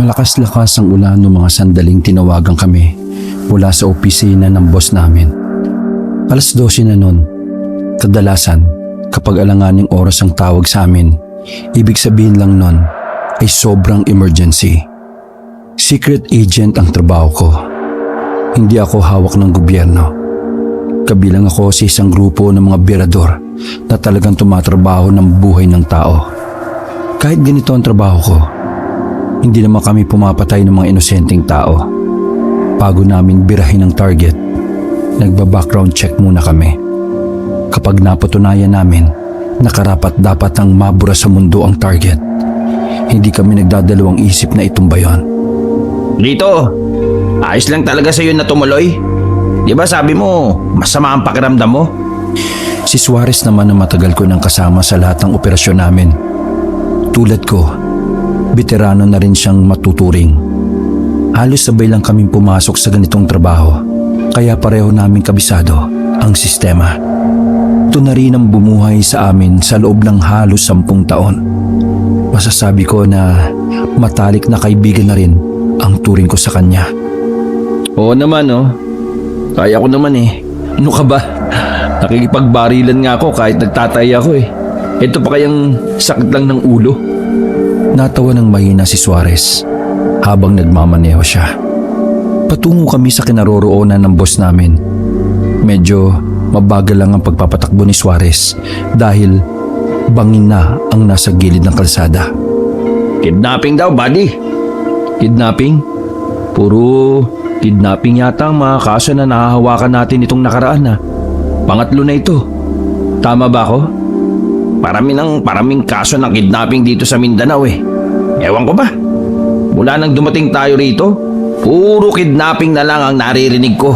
Malakas-lakas ang ulan noong mga sandaling tinawagan kami mula sa opisina ng boss namin. 12:00 na noon. Kadalasan, kapag alanganing oras ang tawag sa amin, ibig sabihin lang noon ay sobrang emergency. Secret agent ang trabaho ko. Hindi ako hawak ng gobyerno. Kabilang ako sa isang grupo ng mga birador na talagang tumatrabaho ng buhay ng tao. Kahit ganito ang trabaho ko, hindi naman kami pumapatay ng mga inosenteng tao. Bago namin birahin ang target, nagba-background check muna kami. Kapag napatunayan namin na karapat-dapat ang mabura sa mundo ang target, hindi kami nagdadalawang isip na itumba yon. Lito, ayos lang talaga sa'yo na tumuloy. Di ba sabi mo, masama ang pakiramdam mo? Si Suarez naman na matagal ko nang kasama sa lahat ng operasyon namin. Tulad ko, veterano na rin siyang matuturing. Halos sabay lang kaming pumasok sa ganitong trabaho, kaya pareho naming kabisado ang sistema. Ito na rin ang bumuhay sa amin sa loob ng halos 10 taon. Masasabi ko na matalik na kaibigan na rin ang turing ko sa kanya. Oo naman kaya ko naman Ano ka ba? Nakikipagbarilan nga ako kahit nagtatay ako Ito pa kayang sakit lang ng ulo. Natawa ng mahina si Suarez habang nagmamaneho siya. Patungo kami sa kinaroroonan ng boss namin. Medyo mabagal lang ang pagpapatakbo ni Suarez dahil bangin na ang nasa gilid ng kalsada. Kidnapping daw, buddy. Kidnapping? Puro kidnapping yata ang mga kaso na nahahawakan natin itong nakaraan Pangatlo na ito. Tama ba ako? Paraming kaso ng kidnapping dito sa Mindanao Ewan ko ba? Mula nang dumating tayo rito, puro kidnapping na lang ang naririnig ko.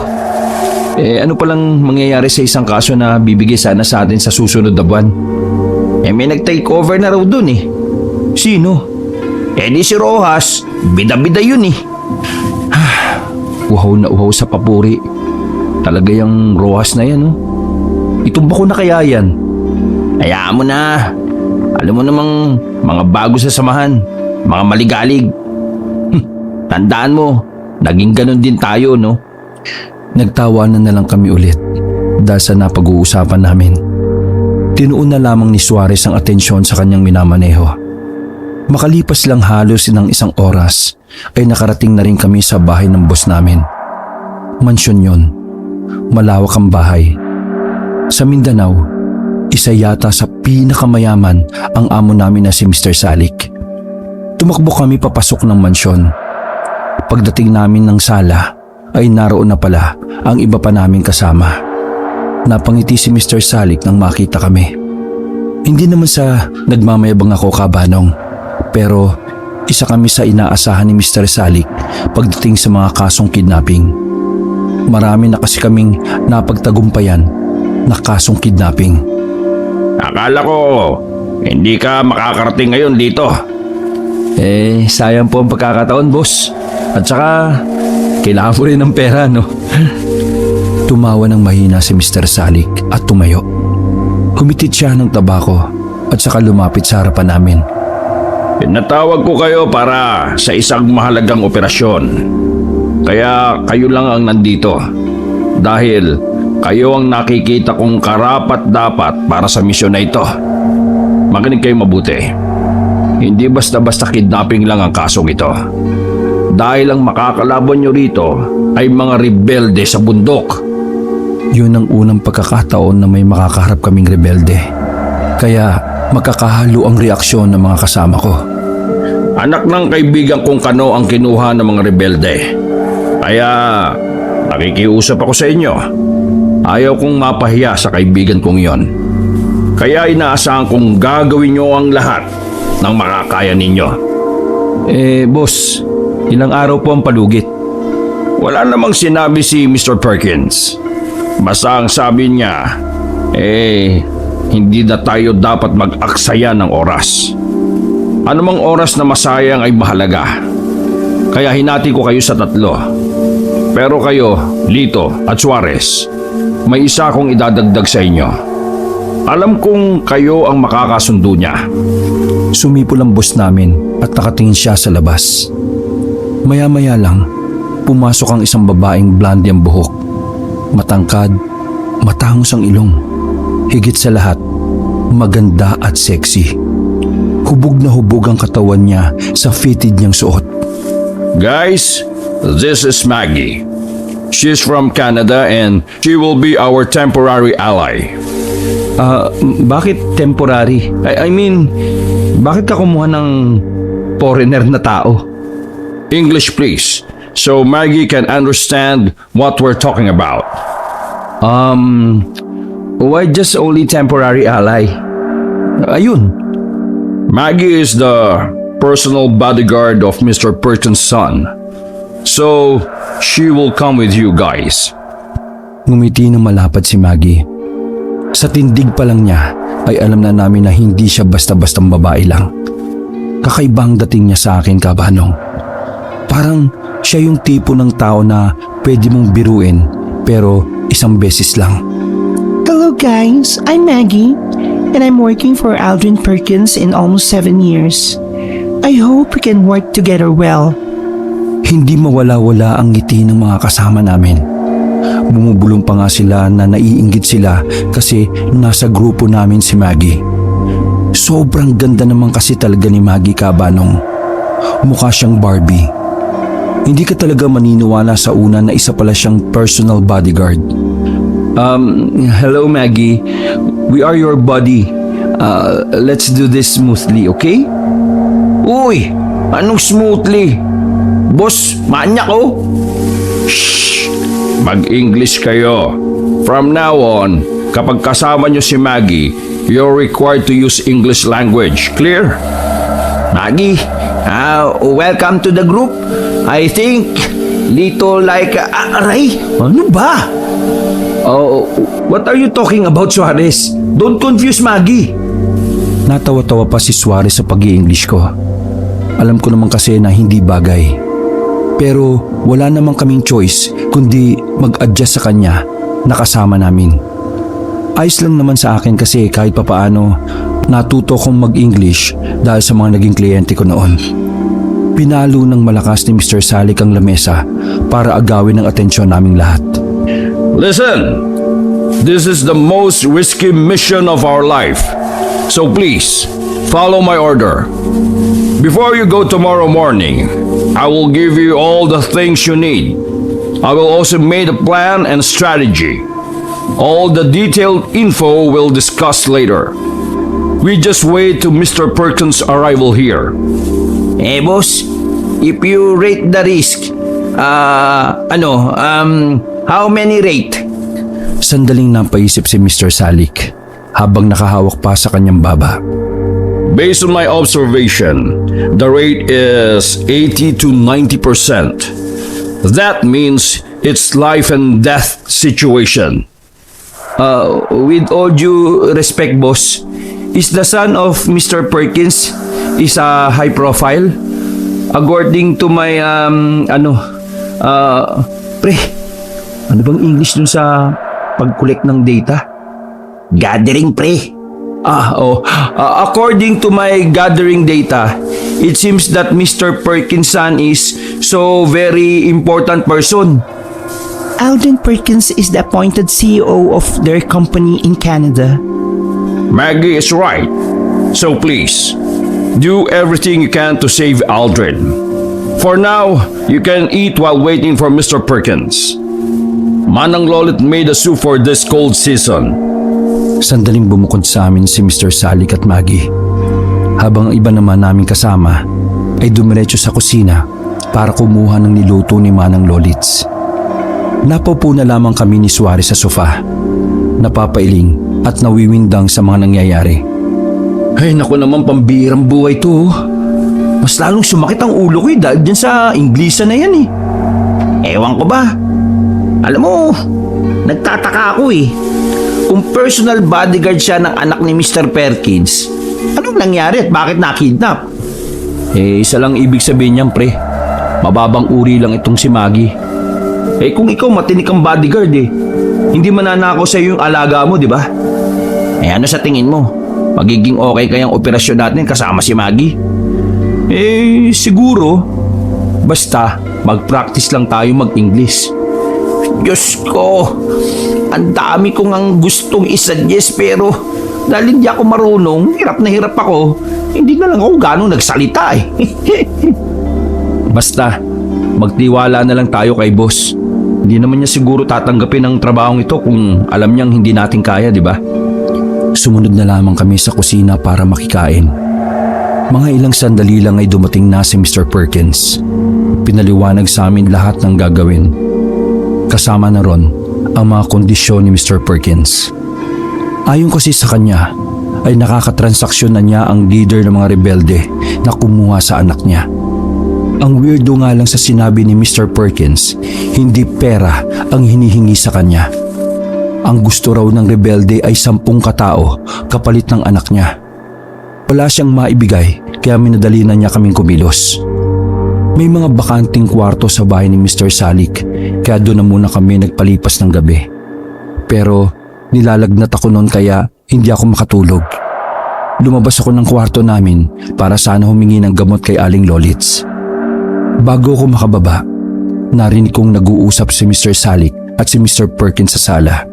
Ano palang mangyayari sa isang kaso na bibigay sana sa atin sa susunod na buwan? May nag-take over na raw dun Sino? Di si Rojas. Bida-bida yun Uhaw na uhaw sa papuri. Talaga yung Rojas na yan Itumba ko na kaya yan? Hayaan mo na. Alam mo namang mga bago sa samahan, mga maligalig. Tandaan mo, naging ganun din tayo, no? Nagtawanan na lang kami ulit dahil sa napag-uusapan namin. Tinuon na lamang ni Suarez ang atensyon sa kanyang minamaneho. Makalipas lang halos ng 1 oras ay nakarating na rin kami sa bahay ng boss namin. Mansyon yon. Malawak ang bahay. Sa Mindanao, isa yata sa pinakamayaman ang amo namin na si Mr. Salik. Tumakbo kami papasok ng mansyon. Pagdating namin ng sala ay naroon na pala ang iba pa naming kasama. Napangiti si Mr. Salik nang makita kami. Hindi naman sa nagmamayabang ako, kabanong, pero isa kami sa inaasahan ni Mr. Salik pagdating sa mga kasong kidnapping. Marami na kasi kaming napagtagumpayan na kasong kidnapping. Akala ko, hindi ka makakarating ngayon dito. Sayang po ang pagkakataon, boss. At saka, kailangan po rin ng pera, no? Tumawa ng mahina si Mr. Salik at tumayo. Humitit siya ng tabako at saka lumapit sa harapan namin. Pinatawag ko kayo para sa isang mahalagang operasyon. Kaya kayo lang ang nandito. Dahil kayo ang nakikita kong karapat-dapat para sa misyon na ito. Makinig kayo mabuti. Hindi basta-basta kidnapping lang ang kasong ito. Dahil ang makakalaban nyo rito ay mga rebelde sa bundok. Yun ang unang pagkakataon na may makakaharap kaming rebelde. Kaya magkakahalo ang reaksyon ng mga kasama ko. Anak ng kaibigan kong Kano ang kinuha ng mga rebelde. Kaya nakikiusap ako sa inyo. Ayaw kong mapahiya sa kaibigan kong yon. Kaya inaasahan kong gagawin nyo ang lahat ng makakaya ninyo. Boss, ilang araw po ang palugit? Wala namang sinabi si Mr. Perkins. Basta ang sabi niya, hindi na tayo dapat mag-aksaya ng oras. Anumang oras na masayang ay mahalaga. Kaya hinati ko kayo sa 3. Pero kayo, Lito at Suarez, may isa akong idadagdag sa inyo. Alam kong kayo ang makakasundo niya. Sumipol ang boss namin at nakatingin siya sa labas. Maya-maya lang, pumasok ang isang babaeng blonde ang buhok. Matangkad, matangos ang ilong. Higit sa lahat, maganda at sexy. Hubog na hubog ang katawan niya sa fitted niyang suot. Guys, this is Maggie. She's from Canada and she will be our temporary ally. Bakit temporary? I mean, bakit ka kumuha ng foreigner na tao? English please, so Maggie can understand what we're talking about. Why just only temporary ally? Ayun. Maggie is the personal bodyguard of Mr. Perkins' son. So, she will come with you guys. Ngumiti ng malapad si Maggie. Sa tindig pa lang niya ay alam na namin na hindi siya basta-bastang babae lang. Kakaibang dating niya sa akin, Kabanong. Parang siya yung tipo ng tao na pwede mong biruin pero isang beses lang. Hello guys, I'm Maggie and I'm working for Aldrin Perkins in almost 7 years. I hope we can work together well. Hindi mawala-wala ang ngiti ng mga kasama namin. Bumubulong pa nga sila na naiinggit sila kasi nasa grupo namin si Maggie. Sobrang ganda naman kasi talaga ni Maggie, Kabanong. Mukha siyang Barbie. Hindi ka talaga maniniwala sa una na isa pala siyang personal bodyguard. Hello Maggie. We are your buddy. Let's do this smoothly, okay? Uy, anong smoothly? Boss, manyak oh. Shh! Mag-English kayo. From now on, kapag kasama nyo si Maggie, you're required to use English language. Clear? Maggie, welcome to the group. I think little like aray. Ano ba? Oh, what are you talking about, Suarez? Don't confuse Maggie. Natawa-tawa pa si Suarez sa pag-i-English ko. Alam ko naman kasi na hindi bagay. Pero wala namang kaming choice kundi mag-adjust sa kanya na kasama namin. Ayos lang naman sa akin kasi kahit papaano natuto kong mag-English dahil sa mga naging kliyente ko noon. Pinalo ng malakas ni Mr. Salik ang lamesa para agawin ang atensyon naming lahat. Listen, this is the most risky mission of our life. So please, follow my order. Before you go tomorrow morning, I will give you all the things you need. I will also make a plan and strategy. All the detailed info we'll discuss later. We just wait to Mr. Perkins' arrival here. Boss, if you rate the risk, how many rate? Sandaling napaisip si Mr. Salik habang nakahawak pa sa kanyang baba. Based on my observation, the rate is 80 to 90%. That means it's life and death situation. With all due respect, boss, is the son of Mr. Perkins is a high profile? According to my, pre, ano bang English dun sa pag-collect ng data? Gathering, pre. According to my gathering data, it seems that Mr. Perkins' son is so very important person. Aldrin Perkins is the appointed CEO of their company in Canada. Maggie is right. So please, do everything you can to save Aldrin. For now, you can eat while waiting for Mr. Perkins. Manang Lolit made a soup for this cold season. Sandaling bumukod sa amin si Mr. Salik at Maggie. Habang ang iba naman naming kasama ay dumiretso sa kusina para kumuha ng niluto ni Manang Lolits. Napaupo na lamang kami ni Suarez sa sofa, napapailing at nawiwindang sa mga nangyayari. Ay, naku naman, pambirang buhay to. Mas lalong sumakit ang ulo ko dahil dyan sa Inglisa na yan eh. Ewan ko ba? Alam mo, nagtataka ako eh. Kung personal bodyguard siya ng anak ni Mr. Perkins, anong nangyari at bakit nakidnap? Isa lang ibig sabihin niyan, pre. Mababang uri lang itong si Maggie. Kung ikaw matinik ang bodyguard hindi mananakaw sa iyo yung alaga mo, di ba? Ano sa tingin mo? Magiging okay kayang operasyon natin kasama si Maggie? Siguro. Basta, mag-practice lang tayo mag-English. Diyos ko, ang dami kong ang gustong isuggest pero dahil hindi ako marunong, hirap na hirap ako. Hindi na lang ako ganong nagsalita eh. Basta, magtiwala na lang tayo kay boss. Hindi naman niya siguro tatanggapin ang trabahong ito kung alam niyang hindi natin kaya, di ba? Sumunod na lamang kami sa kusina para makikain. Mga ilang sandali lang ay dumating na si Mr. Perkins. Pinaliwanag sa amin lahat ng gagawin. Kasama na ron ang mga kondisyon ni Mr. Perkins. Ayon kasi sa kanya, ay nakakatransaksyon na niya ang leader ng mga rebelde na kumuha sa anak niya. Ang weirdo nga lang sa sinabi ni Mr. Perkins, hindi pera ang hinihingi sa kanya. Ang gusto raw ng rebelde ay 10 katao kapalit ng anak niya. Wala siyang maibigay kaya minadali na niya kaming kumilos. May mga bakanting kwarto sa bahay ni Mr. Salik kaya doon na muna kami nagpalipas ng gabi. Pero nilalagnat ako noon kaya hindi ako makatulog. Lumabas ako ng kwarto namin para sana humingi ng gamot kay Aling Lolits. Bago ako makababa, narinig kong nag-uusap si Mr. Salik at si Mr. Perkins sa sala.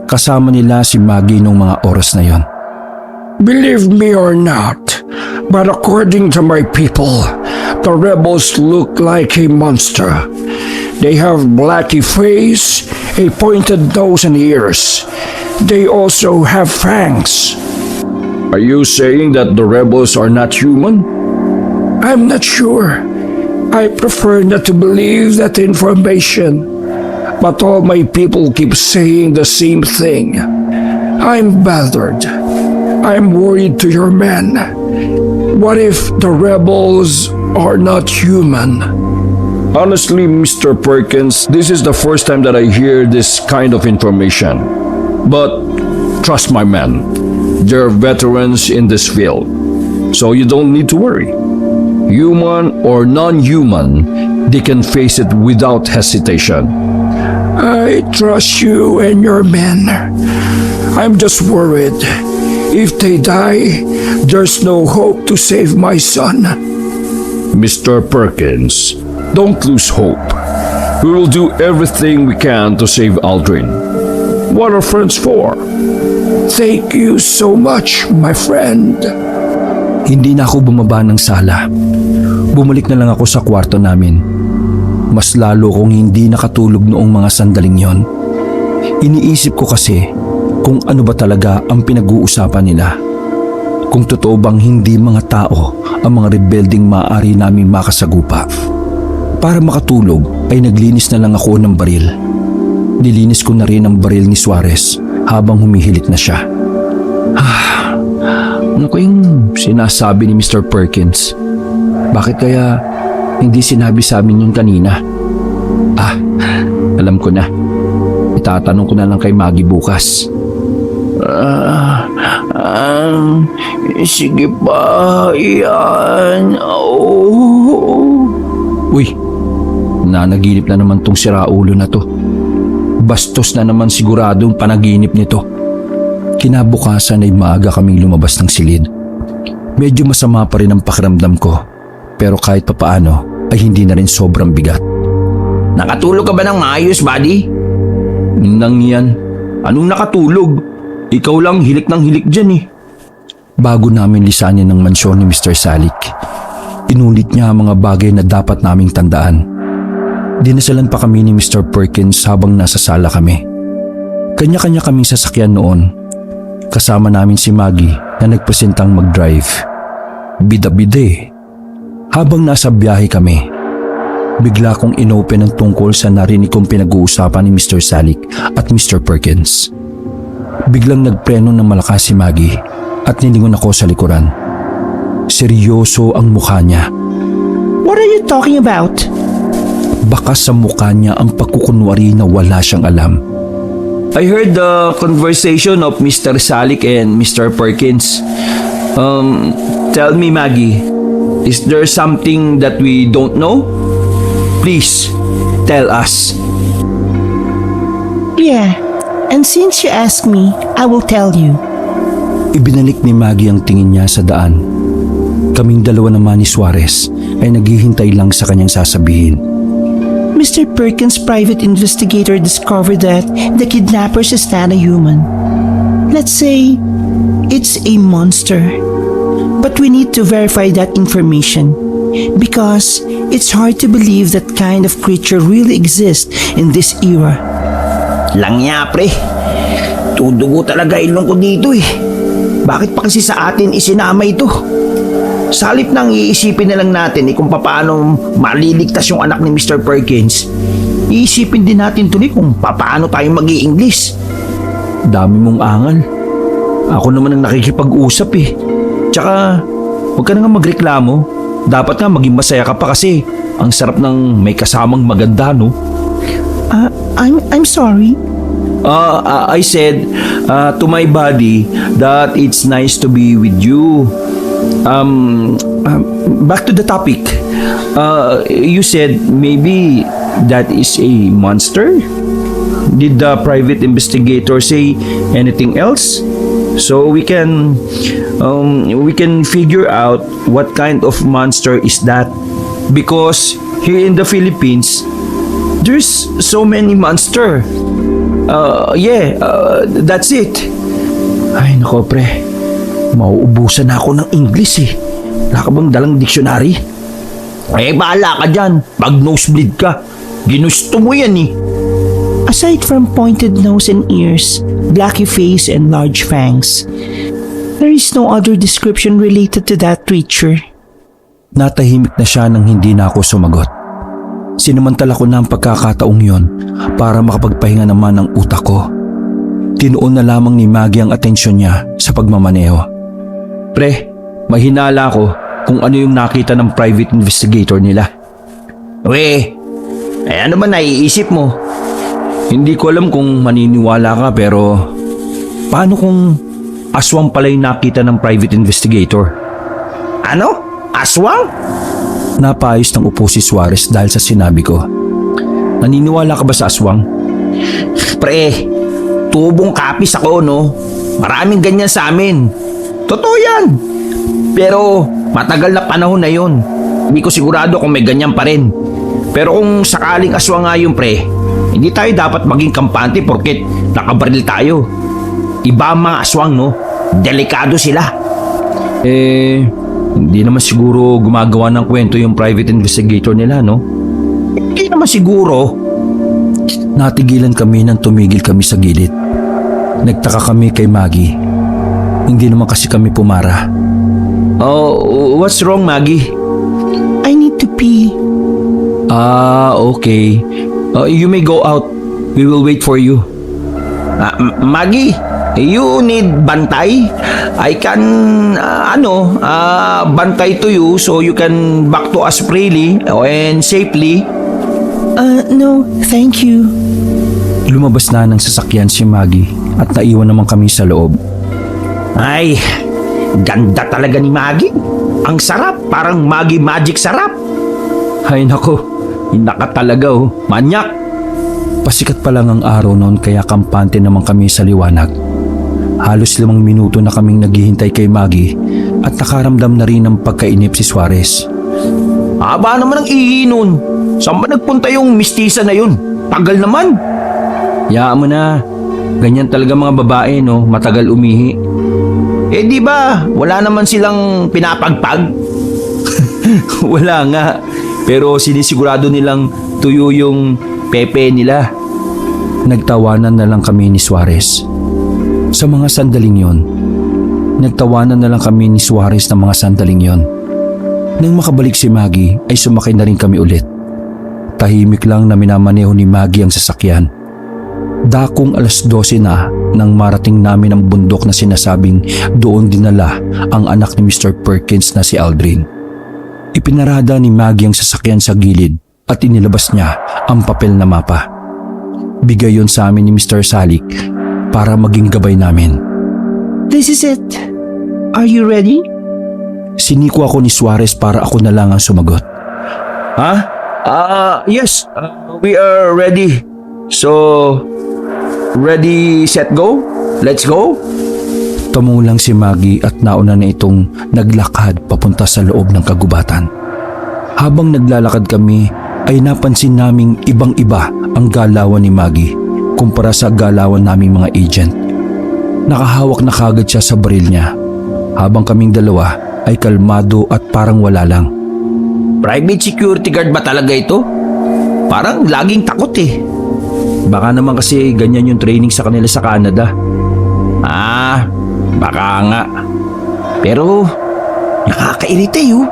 Kasama nila si Maggie nung mga oras na yon. Believe me or not, but according to my people, the rebels look like a monster. They have blacky face, a pointed nose and ears. They also have fangs. Are you saying that the rebels are not human? I'm not sure. I prefer not to believe that information. But all my people keep saying the same thing. I'm bothered. I'm worried to your men. What if the rebels are not human? Honestly, Mr. Perkins, this is the first time that I hear this kind of information. But trust my men, they're veterans in this field, so you don't need to worry. Human or non-human, they can face it without hesitation. I trust you and your men. I'm just worried. If they die, there's no hope to save my son. Mr. Perkins, don't lose hope. We will do everything we can to save Aldrin. What are friends for? Thank you so much, my friend. Hindi na ako bumaba ng sala. Bumalik na lang ako sa kwarto namin. Mas lalo kong hindi nakatulog noong mga sandaling yon. Iniisip ko kasi kung ano ba talaga ang pinag-uusapan nila. Kung totoo bang hindi mga tao ang mga rebelding maaari namin makasagupa. Para makatulog ay naglinis na lang ako ng baril. Nilinis ko na rin ang baril ni Suarez habang humihilik na siya. Ano ko yung sinasabi ni Mr. Perkins? Bakit kaya hindi sinabi sa amin yung kanina? Alam ko na. Itatanong ko na lang kay Maggie bukas. Sige pa, yan. Oh. Uy, nanaginip na naman tong siraulo na to. Bastos na naman siguradong panaginip nito. Kinabukasan ay maaga kaming lumabas ng silid. Medyo masama pa rin ang pakiramdam ko, pero kahit papaano ay hindi na rin sobrang bigat. Nakatulog ka ba ng maayos, buddy? Nang yan, anong nakatulog? Ikaw lang hilik ng hilik dyan eh. Bago namin lisanin ng mansyon ni Mr. Salik, inulit niya ang mga bagay na dapat naming tandaan. Dinasalan pa kami ni Mr. Perkins habang nasa sala kami. Kanya-kanya kaming sasakyan noon. Kasama namin si Maggie na nagpresentang mag-drive. Bida-bida eh. Habang nasa biyahe kami, bigla kong inopen ang tungkol sa narinig kong pinag-uusapan ni Mr. Salik at Mr. Perkins. Biglang nagpreno ng malakas si Maggie at nilingon ako sa likuran. Seryoso ang mukha niya. What are you talking about? Baka sa mukha niya ang pagkukunwari na wala siyang alam. I heard the conversation of Mr. Salik and Mr. Perkins. Tell me, Maggie, is there something that we don't know? Please, tell us. Yeah, and since you asked me, I will tell you. Ibinalik ni Maggie ang tingin niya sa daan. Kaming dalawa naman ni Suarez ay naghihintay lang sa kanyang sasabihin. Mr. Perkins' private investigator discovered that the kidnappers is not a human. Let's say it's a monster. But we need to verify that information because it's hard to believe that kind of creature really exists in this era. Lang niya, pre. Tudugo talaga ilong ko dito eh. Bakit pa kasi sa atin isinama ito? Sa halip nang iisipin na lang natin kung paano maliligtas yung anak ni Mr. Perkins, iisipin din natin tuloy kung paano tayo mag-i-English. Dami mong angal. Ako naman ang nakikipag-usap eh. Tsaka, huwag ka na nga magreklamo. Dapat nga maging masaya ka pa kasi ang sarap ng may kasamang maganda, no? I'm sorry. I said to my body that it's nice to be with you. Back to the topic. You said maybe that is a monster? Did the private investigator say anything else? So we can figure out what kind of monster is that. Because here in the Philippines, there's so many monster. That's it. Ay, nako pre. Mauubusan na ako ng English eh. Wala ka bang dalang dictionary? Bahala ka dyan. Pag nosebleed ka, ginusto mo yan eh. Aside from pointed nose and ears, blacky face and large fangs, there is no other description related to that creature. Natahimik na siya nang hindi na ako sumagot. Sinamantala ko na ang pagkakataong yon para makapagpahinga naman ang utak ko. Tinuon na lamang ni Maggie ang atensyon niya sa pagmamaneho. Pre, mahinala ko kung ano yung nakita ng private investigator nila. Ano ba naiisip mo? Hindi ko alam kung maniniwala ka pero paano kung aswang pala yung nakita ng private investigator? Ano? Aswang? Napayos ng upo si Suarez dahil sa sinabi ko. Naniniwala ka ba sa aswang? Pre, tubong kapis ako, no? Maraming ganyan sa amin. Totoo yan. Pero matagal na panahon na yun. Hindi ko sigurado kung may ganyan pa rin. Pero kung sakaling aswang nga yun, pre, hindi tayo dapat maging kampante porket nakabaril tayo. Iba ang mga aswang, no? Delikado sila. Hindi naman siguro gumagawa ng kwento yung private investigator nila, no? Hindi naman siguro. Natigilan kami nang tumigil kami sa gilid. Nagtaka kami kay Maggie. Hindi naman kasi kami pumara. Oh, what's wrong, Maggie? I need to pee. Okay. You may go out. We will wait for you. Maggie, you need bantay? I can, bantay to you so you can back to us freely and safely. No, thank you. Lumabas na ng sasakyan si Maggie at naiwan naman kami sa loob. Ay, ganda talaga ni Maggie. Ang sarap, parang Maggie Magic sarap. Ay nako, hinaka talaga oh. Manyak! Pasikat pa lang ang araw noon kaya kampante naman kami sa liwanag. Halos 5 minuto na kaming naghihintay kay Maggie at nakaramdam na rin ng pagkainip si Suarez. Haba naman ang ihi nun. Saan ba nagpunta yung mistisa na yun? Tagal naman. Yaan mo na. Ganyan talaga mga babae, no? Matagal umihi. Di ba? Wala naman silang pinapagpag. Wala nga. Pero sinisigurado nilang tuyo yung pepe nila. Nagtawanan na lang kami ni Suarez. Sa mga sandaling yon, nagtawanan na lang kami ni Suarez ng mga sandaling yon. Nang makabalik si Maggie ay sumakay na rin kami ulit. Tahimik lang na minamaneho ni Maggie ang sasakyan. Dakong 12:00 na nang marating namin ang bundok na sinasabing doon dinala ang anak ni Mr. Perkins na si Aldrin. Ipinarada ni Maggie ang sasakyan sa gilid at inilabas niya ang papel na mapa. Bigay yon sa amin ni Mr. Salik para maging gabay namin. This is it. Are you ready? Siniko ako ni Suarez para ako na lang ang sumagot. Yes. We are ready. So, ready, set, go? Let's go? Tumulang si Maggie at nauna na itong naglakad papunta sa loob ng kagubatan. Habang naglalakad kami ay napansin naming ibang-iba ang galawan ni Maggie kumpara sa galawan naming mga agent. Nakahawak na kagad siya sa baril niya habang kaming dalawa ay kalmado at parang wala lang. Private security guard ba talaga ito? Parang laging takot eh. Baka naman kasi ganyan yung training sa kanila sa Canada. Baka nga. Pero nakakairita oh.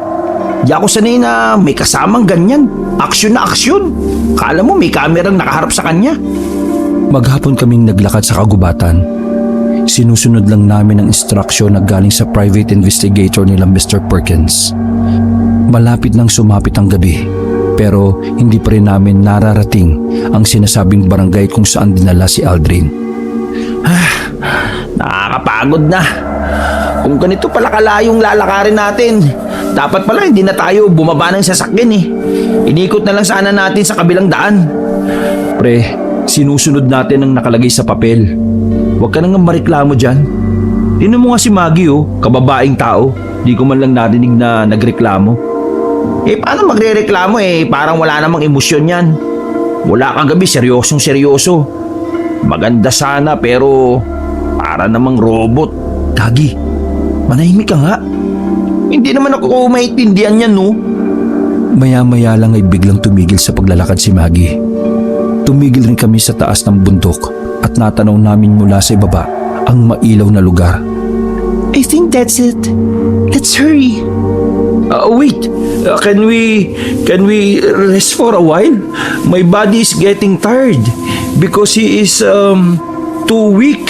Di ako sanay na may kasamang ganyan. Aksyon na aksyon. Kala mo may kamerang nakaharap sa kanya. Maghapon kaming naglakad sa kagubatan. Sinusunod lang namin ang instruksyon na galing sa private investigator nila Mr. Perkins. Malapit nang sumapit ang gabi, pero hindi pa rin namin nararating ang sinasabing barangay kung saan dinala si Aldrin. Nakakapagod na. Kung ganito pala kalayong lalakarin natin, dapat pala hindi na tayo bumaba ng sasakyan eh. Inikot na lang sana natin sa kabilang daan. Pre, sinusunod natin ang nakalagay sa papel. Huwag ka nang mareklamo dyan. Tingnan mo nga si Maggie kababaeng tao. Di ko man lang narinig na nagreklamo. Paano magre-reklamo parang wala namang emosyon yan. Wala kang gabi, seryosong seryoso. Maganda sana pero para namang robot. Gagi, manahimik ka nga. Hindi naman ako maintindihan yan no. Maya-maya lang ay biglang tumigil sa paglalakad si Maggie. Tumigil rin kami sa taas ng bundok at natanaw namin mula sa ibaba ang mailaw na lugar. I think that's it. Let's hurry. Wait. Can we rest for a while? My body is getting tired because he is too weak.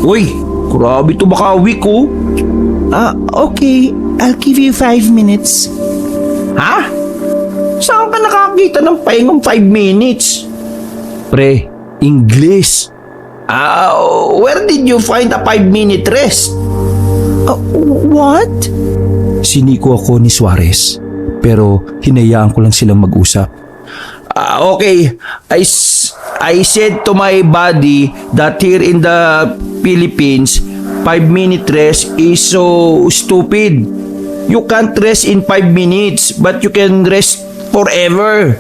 Uy, grabe to baka weak oh. Okay. I'll give you 5 minutes. Ha? Saan ka nakakita ng pahingang 5 minutes? Pre, English. Where did you find a 5-minute rest? What? Siniko ako ni Suarez, pero hinayaan ko lang silang mag-usap. Okay, I said to my body that here in the Philippines, 5-minute rest is so stupid. You can't rest in 5 minutes, but you can rest forever.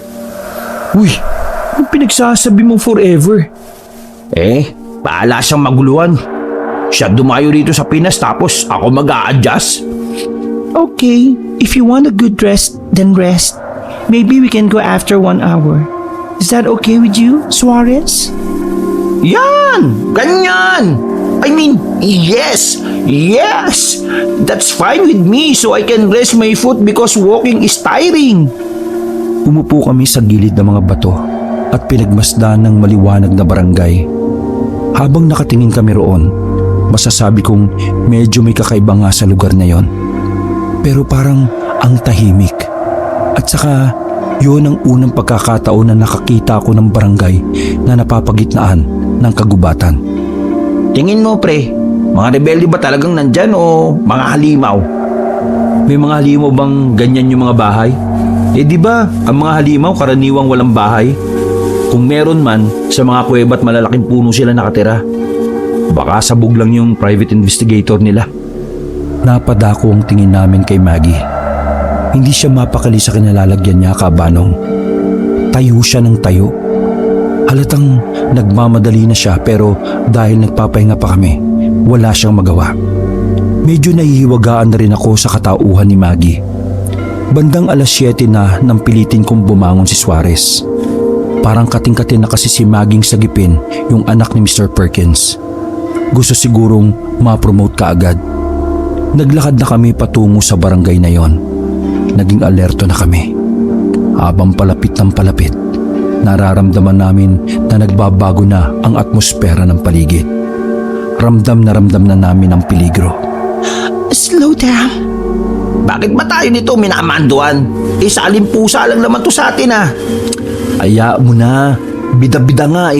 Uy, ang pinagsasabi mo forever? Bahala siyang maguluhan. Siya dumayo rito sa Pinas tapos ako mag-a-adjust. Okay. If you want a good rest, then rest. Maybe we can go after 1 hour. Is that okay with you, Suarez? Yan! Ganyan! I mean, yes! That's fine with me so I can rest my foot because walking is tiring. Umupo kami sa gilid ng mga bato at pinagmasdan ng maliwanag na barangay. Habang nakatingin kami roon, masasabi kong medyo may kakaiba nga sa lugar na yon. Pero parang ang tahimik. At saka yun ang unang pagkakataon na nakakita ako ng barangay na napapagitnaan ng kagubatan. Tingin mo pre, mga rebelde ba talagang nandyan o mga halimaw? May mga halimaw bang ganyan yung mga bahay? Di ba ang mga halimaw karaniwang walang bahay? Kung meron man, sa mga kuweba at malalaking puno sila nakatira. Baka sabog lang yung private investigator nila. Napadako ang tingin namin kay Maggie. Hindi siya mapakali sa kinalalagyan niya, kabanong. Tayo siya ng tayo. Halatang nagmamadali na siya pero dahil nagpapahinga pa kami, wala siyang magawa. Medyo nahihiwagaan na rin ako sa katauhan ni Maggie. Bandang 7:00 na nang pilitin kong bumangon si Suarez. Parang kating-katin na kasi si Maging sagipin yung anak ni Mr. Perkins. Gusto sigurong ma-promote kaagad. Naglakad na kami patungo sa barangay na yon. Naging alerto na kami. Habang palapit ng palapit, nararamdaman namin na nagbabago na ang atmosfera ng paligid. Ramdam na namin ang peligro. Slow down. Bakit ba tayo nito minamanduan? Salimpusa lang naman to sa atin Aya mo na, bida-bida nga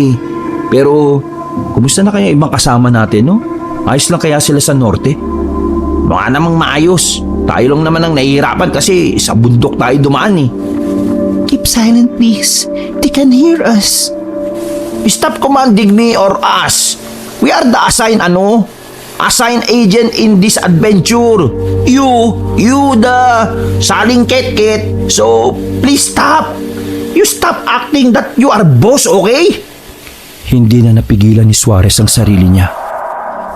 Pero, kumusta na kaya ibang kasama natin, no? Ayos lang kaya sila sa norte? Baka namang maayos. Tayo lang naman ang nahihirapan kasi sa bundok tayo dumaan Keep silent, please. They can hear us. Stop commanding me or us. We are the assigned agent in this adventure. You the saling ket-ket, So, please stop. You stop acting that you are boss, okay? Hindi na napigilan ni Suarez ang sarili niya.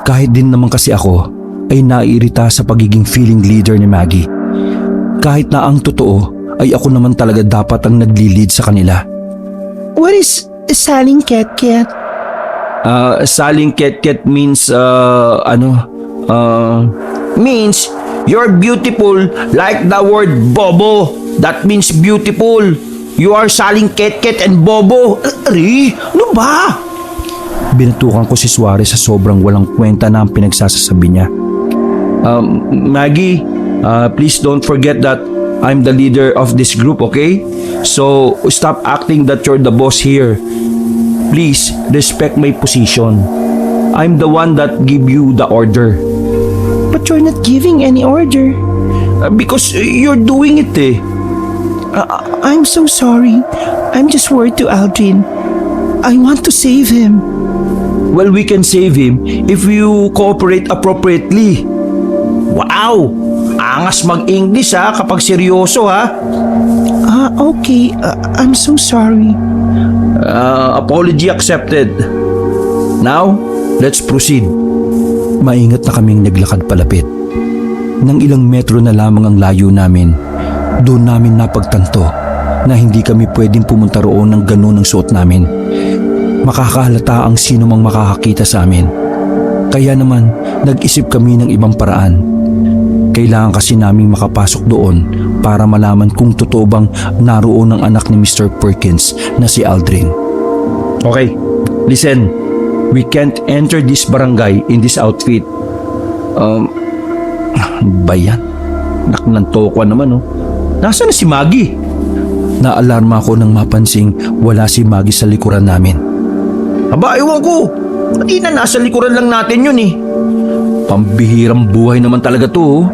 Kahit din naman kasi ako ay naiirita sa pagiging feeling leader ni Maggie. Kahit na ang totoo ay ako naman talaga dapat ang nagli-lead sa kanila. What is saling ket-ket? Saling ket-ket means Means, you're beautiful like the word bobo. That means beautiful. You are saling ket-ket and bobo. Ari, ano ba? binatukan ko si Suarez sa sobrang walang kwenta na ang pinagsasasabi niya. Maggie, please don't forget that I'm the leader of this group, okay? So, stop acting that you're the boss here. Please, respect my position. I'm the one that give you the order. But you're not giving any order. Because you're doing it eh. I'm so sorry. I'm just worried to Aldrin. I want to save him. Well, we can save him if you cooperate appropriately. Wow! Angas mag-English ha kapag seryoso ha. Okay. I'm so sorry. Apology accepted. Now, let's proceed. Maingat na kaming naglakad palapit. Nang ilang metro na lamang ang layo namin, doon namin napagtanto na hindi kami pwedeng pumunta roon ng ganun ang suot namin. Makakahalata ang sino mang makakakita sa amin. Kaya naman, nag-isip kami ng ibang paraan. Kailangan kasi naming makapasok doon para malaman kung totoo bang naroon ang anak ni Mr. Perkins na si Aldrin. Okay, listen. We can't enter this barangay in this outfit. Bayan? Naknanto ko naman oh. Nasaan na si Maggie? Naalarma ako nang mapansing wala si Maggie sa likuran namin. Aba, ewan ko. Pati na nasa likuran lang natin yun eh. Pambihirang buhay naman talaga to oh.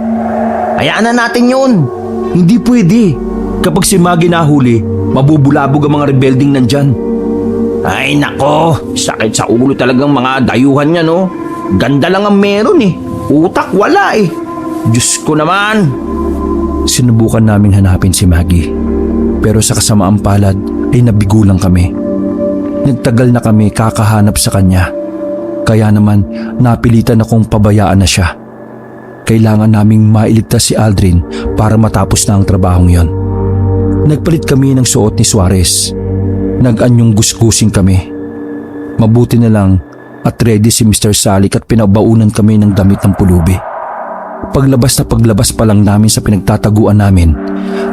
Hayaan na natin yun. Hindi pwede. Kapag si Maggie nahuli, mabubulabog ang mga rebelding nandyan. Ay nako, sakit sa ulo talagang mga dayuhan niya no. Ganda lang ang meron eh. Utak wala eh. Diyos ko naman. Sinubukan naming hanapin si Maggie. Pero sa kasamaang palad ay nabigo lang kami. Nagtagal na kami kakahanap sa kanya. Kaya naman napilitan akong pabayaan na siya. Kailangan naming mailigtas si Aldrin para matapos na ang trabahong yon. Nagpalit kami ng suot ni Suarez. Nag-anyong gusgusin kami. Mabuti na lang at ready si Mr. Salik at pinabaunan kami ng damit ng pulubi. Paglabas pa lang namin sa pinagtataguan namin,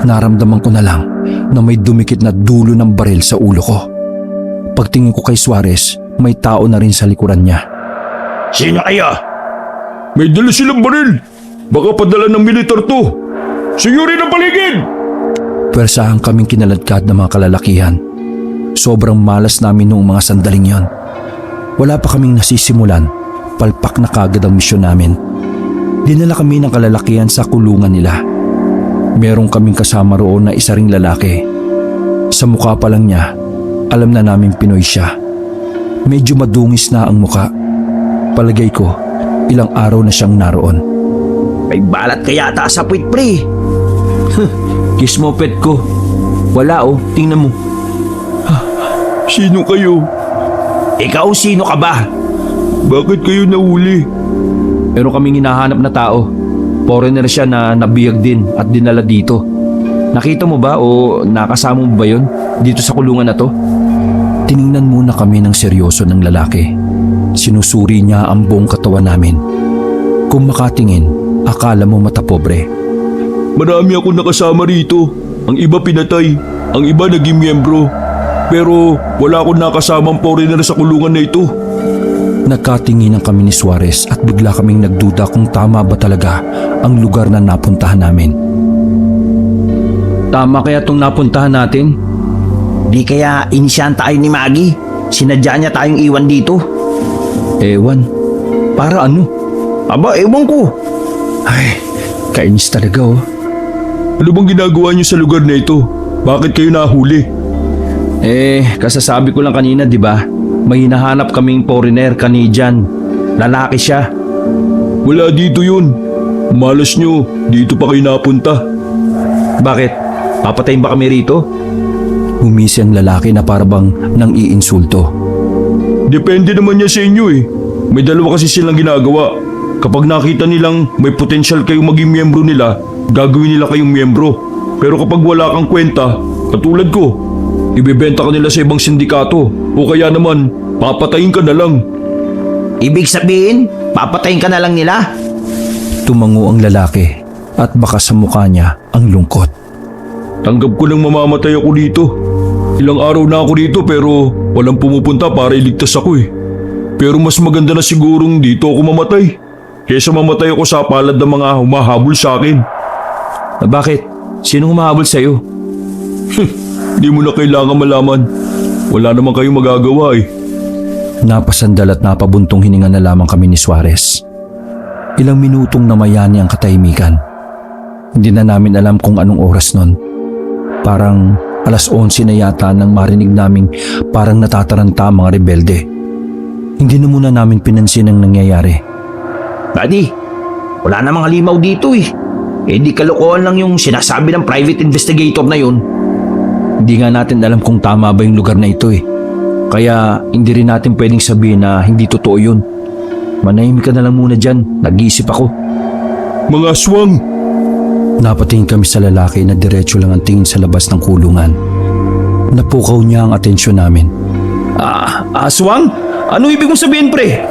naramdaman ko na lang na may dumikit na dulo ng baril sa ulo ko. Pagtingin ko kay Suarez, may tao na rin sa likuran niya. Sino kayo? May dala silang baril. Baka padala ng militar to. Sigurin ang paligid! Pwersahan kaming kinaladkad ng mga kalalakihan. Sobrang malas namin noong mga sandaling yon. Wala pa kaming nasisimulan, palpak na kagad ang misyon namin. Dinala kami ng kalalakihan sa kulungan nila. Meron kaming kasama roon na isa ring lalaki. Sa mukha pa lang niya, alam na namin Pinoy siya. Medyo madungis na ang muka. Palagay ko, ilang araw na siyang naroon. May balat ka yata sa puwit pre. Kiss mo pet ko. Wala oh, tingnan mo. Sino kayo? Ikaw sino ka ba? Bakit kayo nahuli? Meron kaming hinahanap na tao. Foreigner siya na nabiyag din at dinala dito. Nakita mo ba o nakasama mo ba yun dito sa kulungan na to? Tiningnan muna kami ng seryoso ng lalaki. Sinusuri niya ang buong katawan namin. Kung makatingin, akala mo mata pobre. Marami ako nakasama rito. Ang iba pinatay, ang iba naging miyembro. Pero wala akong nakasamang foreigner sa kulungan na ito. Nagkatinginan kami ni Suarez at bigla kaming nagduda kung tama ba talaga ang lugar na napuntahan namin. Tama kaya itong napuntahan natin? Di kaya inisyan tayo ni Maggie? Sinadya niya tayong iwan dito? Ewan. Para ano? Aba, ewan ko. Ay, kainis talaga oh. Ano bang ginagawa niyo sa lugar na ito? Bakit kayo nahuli? Kasasabi ko lang kanina, di ba? May hinahanap kaming foreigner, Canadian. Lalaki siya. Wala dito yun. Malas nyo, dito pa kayo napunta. Bakit? Papatayin ba kami rito? Humisi ang lalaki na parabang nang iinsulto. Depende naman niya sa inyo eh. May dalawa kasi silang ginagawa. Kapag nakita nilang may potensyal kayong maging miyembro nila, gagawin nila kayong miyembro. Pero kapag wala kang kwenta, katulad ko, ibebenta ka nila sa ibang sindikato o kaya naman, papatayin ka na lang. Ibig sabihin, papatayin ka na lang nila? Tumango ang lalaki at baka sa mukha niya ang lungkot. Tanggap ko nang mamamatay ako dito. Ilang araw na ako dito pero walang pumupunta para iligtas ako eh. Pero mas maganda na sigurong dito ako mamatay kaysa mamatay ako sa palad ng mga humahabol sa akin. Bakit? Sinong humahabol sa'yo? Hindi mo na kailangan malaman. Wala naman kayong magagawa eh. Napasandal at napabuntong hininga na lamang kami ni Suarez. Ilang minutong namayani ang katahimikan. Hindi na namin alam kung anong oras nun. Parang 11:00 na yata nang marinig naming parang natataranta ang mga rebelde. Hindi na muna namin pinansin ang nangyayari. Buddy, wala namang halimaw dito eh. Eh di kalokohan lang yung sinasabi ng private investigator na yun. Hindi nga natin alam kung tama ba yung lugar na ito eh. Kaya hindi rin natin pwedeng sabihin na hindi totoo yun. Manahimik ka na lang muna dyan, nag-iisip ako. Mga aswang! Napatingin kami sa lalaki na diretso lang ang tingin sa labas ng kulungan. Napukaw niya ang atensyon namin. Aswang? Ano ibig mong sabihin, pre?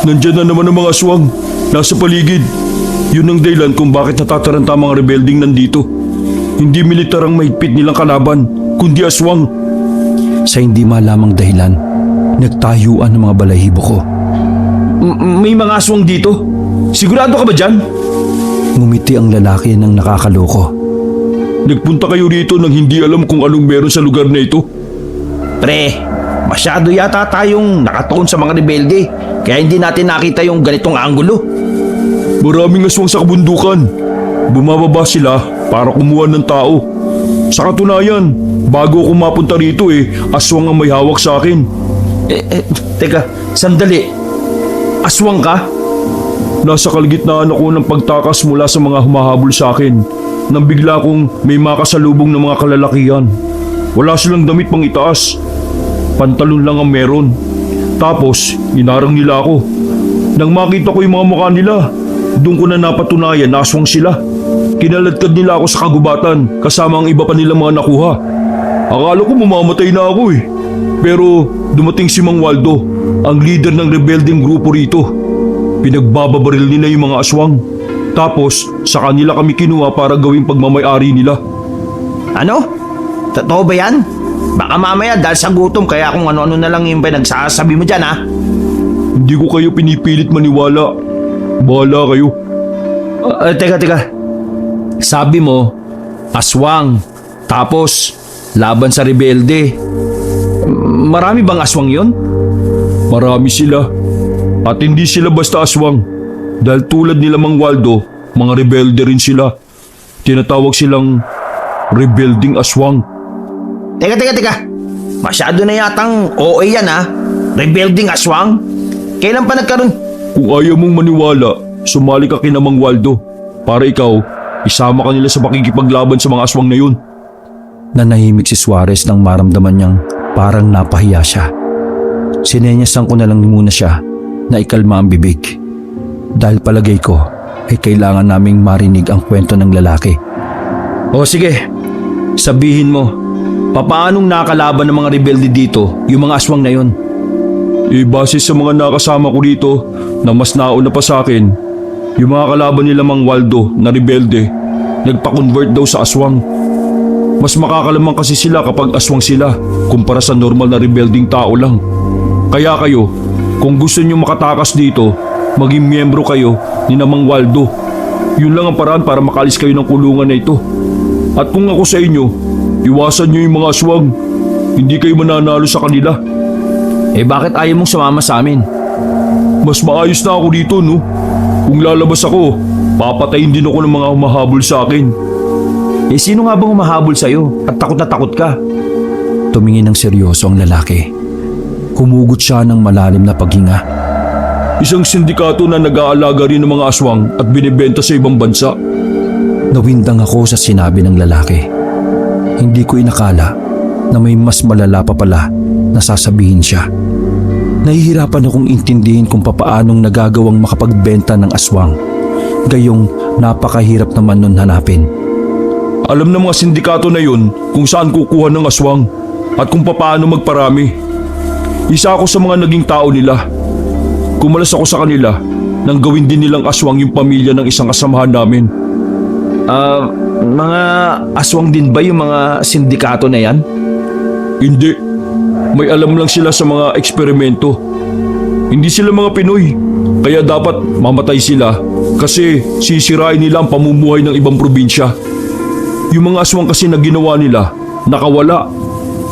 Nandyan na naman ang mga aswang. Nasa paligid. Yun ang dahilan kung bakit natataranta ang mga rebelding nandito. Hindi militar ang mahigpit nilang kalaban, kundi aswang. Sa hindi malamang dahilan, nagtayuan ang mga balahibo ko. May mga aswang dito? Sigurado ka ba dyan? Ngumiti ang lalaki ng nakakaloko. Nagpunta kayo rito nang hindi alam kung anong meron sa lugar na ito. Pre, masyado yata tayong nakatuon sa mga rebelde. Kaya hindi natin nakita yung ganitong anggulo. Maraming aswang sa kabundukan. Bumababa sila para kumuha ng tao. Sa katunayan, bago ako mapunta rito aswang ang may hawak sa akin. Teka, sandali. Aswang ka? Nasa kalagitnaan ako ng pagtakas mula sa mga humahabol sa akin nang bigla kong may makasalubong ng mga kalalakihan. Wala silang damit pang itaas. Pantalon lang ang meron. Tapos, inarang nila ako. Nang makita ko yung mga mukha nila, doon ko na napatunayan na aswang sila. Kinaladkad nila ako sa kagubatan kasama ang iba pa nilang mga nakuha. Akala ko mamamatay na ako eh. Pero dumating si Mang Waldo, ang leader ng rebelding grupo rito. Pinagbababaril nila yung mga aswang. Tapos sa kanila kami kinuha para gawing pagmamay-ari nila. Ano? Totoo ba yan? Baka mamaya dahil sa gutom kaya kung ano-ano na lang yung pinagsasabi mo dyan ha? Hindi ko kayo pinipilit maniwala. Bahala kayo. Teka. Sabi mo, aswang. Tapos, laban sa rebelde. Marami bang aswang yon? Marami sila. At hindi sila basta aswang. Dahil tulad nila Mang Waldo, mga rebelde rin sila. Tinatawag silang rebelding aswang. Teka. Masyado na yatang OA yan ha? Rebelding aswang? Kailan pa nagkaroon? Kung ayaw mong maniwala, sumali ka kina Mang Waldo. Para ikaw, isama ka nila sa pakikipaglaban sa mga aswang na yun. Nanahimik si Suarez nang maramdaman niyang parang napahiya siya. Sinenyasan ko na lang muna siya na ikalma ang bibig. Dahil palagay ko ay kailangan naming marinig ang kwento ng lalaki. O sige, sabihin mo, papaanong nakalaban ng mga rebelde dito yung mga aswang na yon? Base sa mga nakasama ko dito na mas nauna pa sa akin, yung mga kalaban nila Mang Waldo na rebelde, nagpa-convert daw sa aswang. Mas makakalamang kasi sila kapag aswang sila kumpara sa normal na rebelding tao lang. Kaya kayo, kung gusto nyo makatakas dito, maging miyembro kayo ni Mang Waldo. Yun lang ang paraan para makalis kayo ng kulungan na ito. At kung ako sa inyo, iwasan nyo yung mga aswang. Hindi kayo mananalo sa kanila. Bakit ayaw mong sumama sa amin? Mas maayos na ako dito, no? Kung lalabas ako, papatayin din ako ng mga humahabol sa akin. Sino nga bang humahabol sa'yo at takot na takot ka? Tumingin ng seryoso ang lalaki. Humugot siya ng malalim na paghinga. Isang sindikato na nag-aalaga rin ng mga aswang at binibenta sa ibang bansa. Nawindang ako sa sinabi ng lalaki. Hindi ko inakala na may mas malala pa pala na sasabihin siya. Nahihirapan akong intindihin kung papaanong nagagawang makapagbenta ng aswang. Gayong napakahirap naman nun hanapin. Alam ng mga sindikato na yun kung saan kukuha ng aswang at kung papaano magparami. Isa ako sa mga naging tao nila. Kumalas ako sa kanila nang gawin din nilang aswang yung pamilya ng isang kasamahan namin. Mga aswang din ba yung mga sindikato na yan? Hindi. May alam lang sila sa mga eksperimento. Hindi sila mga Pinoy. Kaya dapat mamatay sila kasi sisirain nila ang pamumuhay ng ibang probinsya. Yung mga aswang kasi na ginawa nila, nakawala.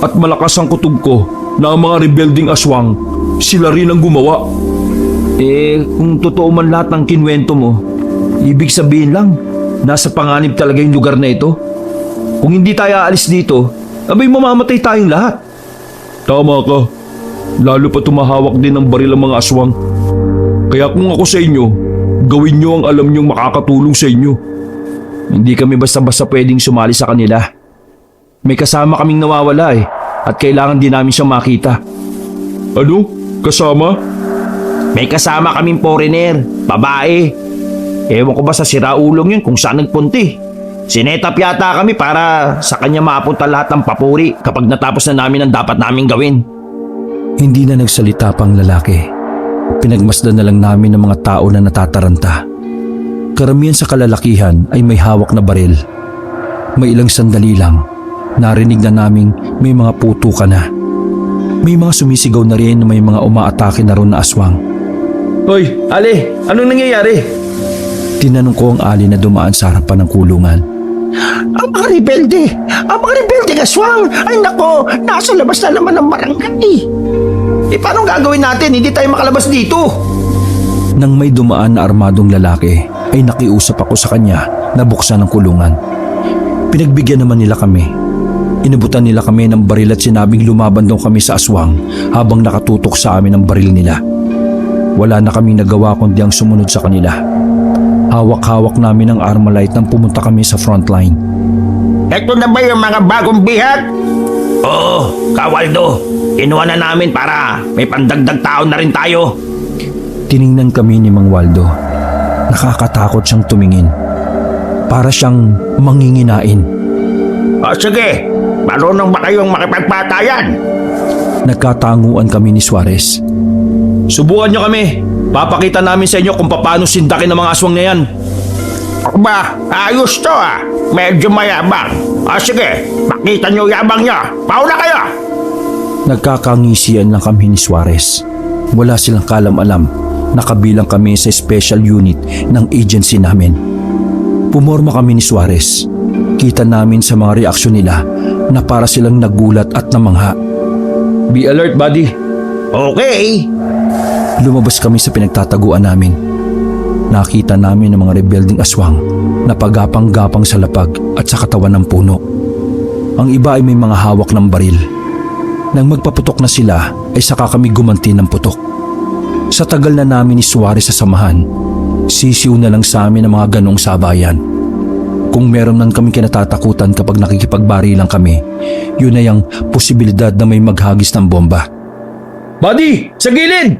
At malakas ang kutob ko na ang mga rebelding aswang, sila rin ang gumawa. Kung totoo man lahat ng kinwento mo, ibig sabihin lang, nasa panganib talaga yung lugar na ito. Kung hindi tayo aalis dito, abay mamamatay tayong lahat. Tama ka. Lalo pa tumahawak din ng baril ang mga aswang. Kaya kung ako sa inyo, gawin nyo ang alam nyong makakatulong sa inyo. Hindi kami basta-basta pwedeng sumali sa kanila. May kasama kaming nawawala at kailangan din namin siyang makita. Ano? Kasama? May kasama kaming foreigner, babae. Ewan ko ba sa siraulong yun kung saan nagpunti. Sinetap yata kami para sa kanya mapunta lahat ng papuri kapag natapos na namin ang dapat naming gawin. Hindi na nagsalita pang lalaki. Pinagmasdan na lang namin ng mga tao na natataranta. Karamihan sa kalalakihan ay may hawak na baril. May ilang sandali lang, narinig na naming may mga putukan na. May mga sumisigaw na rin na may mga umaatake na ron na aswang. Hoy, Ali, anong nangyayari? Tinanong ko ang ali na dumaan sa harapan ng kulungan. Ang mga rebeldeng aswang! Ay nako, nasa labas na naman ng barangay. Paano gagawin natin? Hindi tayo makalabas dito. Nang may dumaan na armadong lalaki, ay nakiusap ako sa kanya na buksan ang kulungan. Pinagbigyan naman nila kami. Inabutan nila kami ng baril at sinabing lumaban daw kami sa aswang habang nakatutok sa amin ang baril nila. Wala na kaming nagawa kundi ang sumunod sa kanila. Hawak-hawak namin ang Armalite nang pumunta kami sa frontline. Ito na ba yung mga bagong bihat? Oo, Kawaldo. Kinuha na namin para may pandagdag tao na rin tayo. Tiningnan kami ni Mang Waldo. Nakakatakot siyang tumingin. Para siyang manginginain. O sige, marunong ba kayong makipagpatayan? Nagkatanguan kami ni Suarez. Subukan nyo kami. Papakita namin sa inyo kung paano sindakin ng mga aswang na yan. Ba, ayos to ah. Medyo mayabang. O sige, makita nyo yabang nyo. Pauna kayo! Nagkakangisian lang kami ni Suarez. Wala silang kalam-alam na kabilang kami sa special unit ng agency namin. Pumorma kami ni Suarez. Kita namin sa mga reaksyon nila na para silang nagulat at namangha. Be alert, buddy. Okay. Lumabas kami sa pinagtataguan namin. Nakita namin ang mga rebelding aswang na pagapang-gapang sa lapag at sa katawan ng puno. Ang iba ay may mga hawak ng baril. Nang magpaputok na sila ay saka kami gumanti ng putok. Sa tagal na namin ni Suarez sa samahan, sisiw na lang sa amin ang mga ganong sabayan. Kung meron man kami kinatatakutan kapag nakikipagbarilan kami, yun ay ang posibilidad na may maghagis ng bomba. Buddy, sa gilid!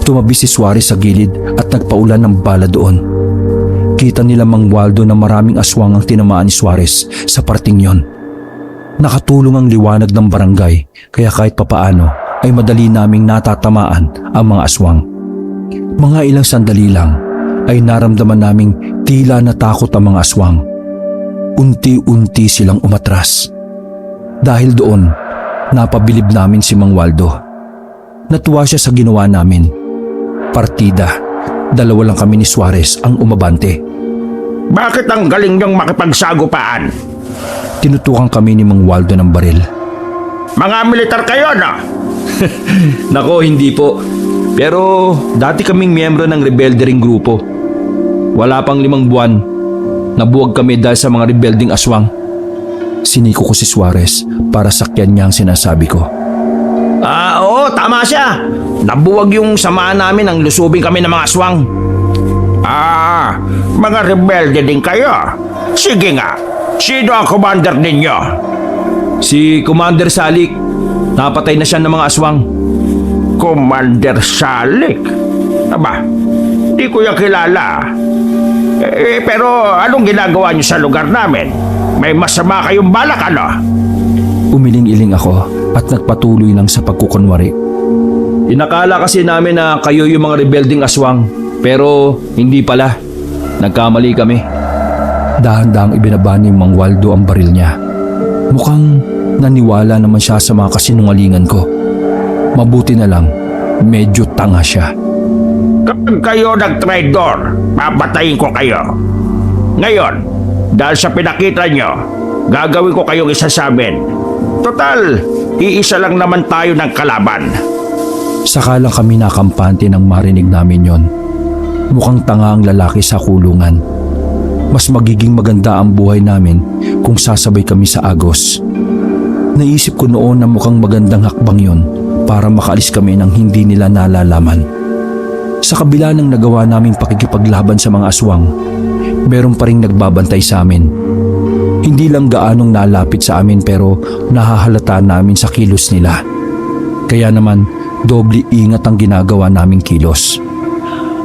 Tumabi si Suarez sa gilid at nagpaulan ng bala doon. Kita nila Mang Waldo na maraming aswang ang tinamaan ni Suarez sa parting yon. Nakatulong ang liwanag ng barangay kaya kahit papaano ay madali naming natatamaan ang mga aswang. Mga ilang sandali lang ay naramdaman naming tila natakot ang mga aswang. Unti-unti silang umatras. Dahil doon, napabilib namin si Mang Waldo. Natuwa siya sa ginawa namin. Partida, dalawa lang kami ni Suarez ang umabante. Bakit ang galing niyong makipagsagupaan? Tinutukan kami ni Mang Waldo ng baril. Mga militar kayo, no? Nako, hindi po. Pero dati kaming miyembro ng rebeldering grupo. Wala pang 5 buwan. Nabuwag kami dahil sa mga rebelding aswang. Siniko ko si Suarez para sakyan niya ang sinasabi ko. Oo, tama siya. Nabuwag yung samahan namin nang lusubin kami ng mga aswang. Mga rebelde din kayo. Sige nga, sino ang commander ninyo? Si Commander Salik. Napatay na siya ng mga aswang. Commander Salik? Aba, di ko yung kilala. Pero anong ginagawa niyo sa lugar namin? May masama kayong balak, ano? Umiling-iling ako at nagpatuloy lang sa pagkukunwari. Inakala kasi namin na kayo yung mga rebelding aswang. Pero hindi pala. Nagkamali kami. Dahan-dahang ibinaba ni Mang Waldo ang baril niya. Mukhang naniwala naman siya sa mga kasinungalingan ko. Mabuti na lang, medyo tanga siya. Kapag kayo nag-traitor, papatayin ko kayo. Ngayon, dahil sa pinakita nyo, gagawin ko kayong isa sa amin. Total, iisa lang naman tayo ng kalaban. Saka lang kami nakampante nang marinig namin yon. Mukhang tanga ang lalaki sa kulungan. Mas magiging maganda ang buhay namin kung sasabay kami sa Agos. Naisip ko noon na mukhang magandang hakbang yon para makaalis kami nang hindi nila nalalaman. Sa kabila ng nagawa naming pakikipaglaban sa mga aswang, meron pa ring nagbabantay sa amin. Hindi lang gaanong nalapit sa amin pero nahahalata namin sa kilos nila. Kaya naman, doble ingat ang ginagawa naming kilos.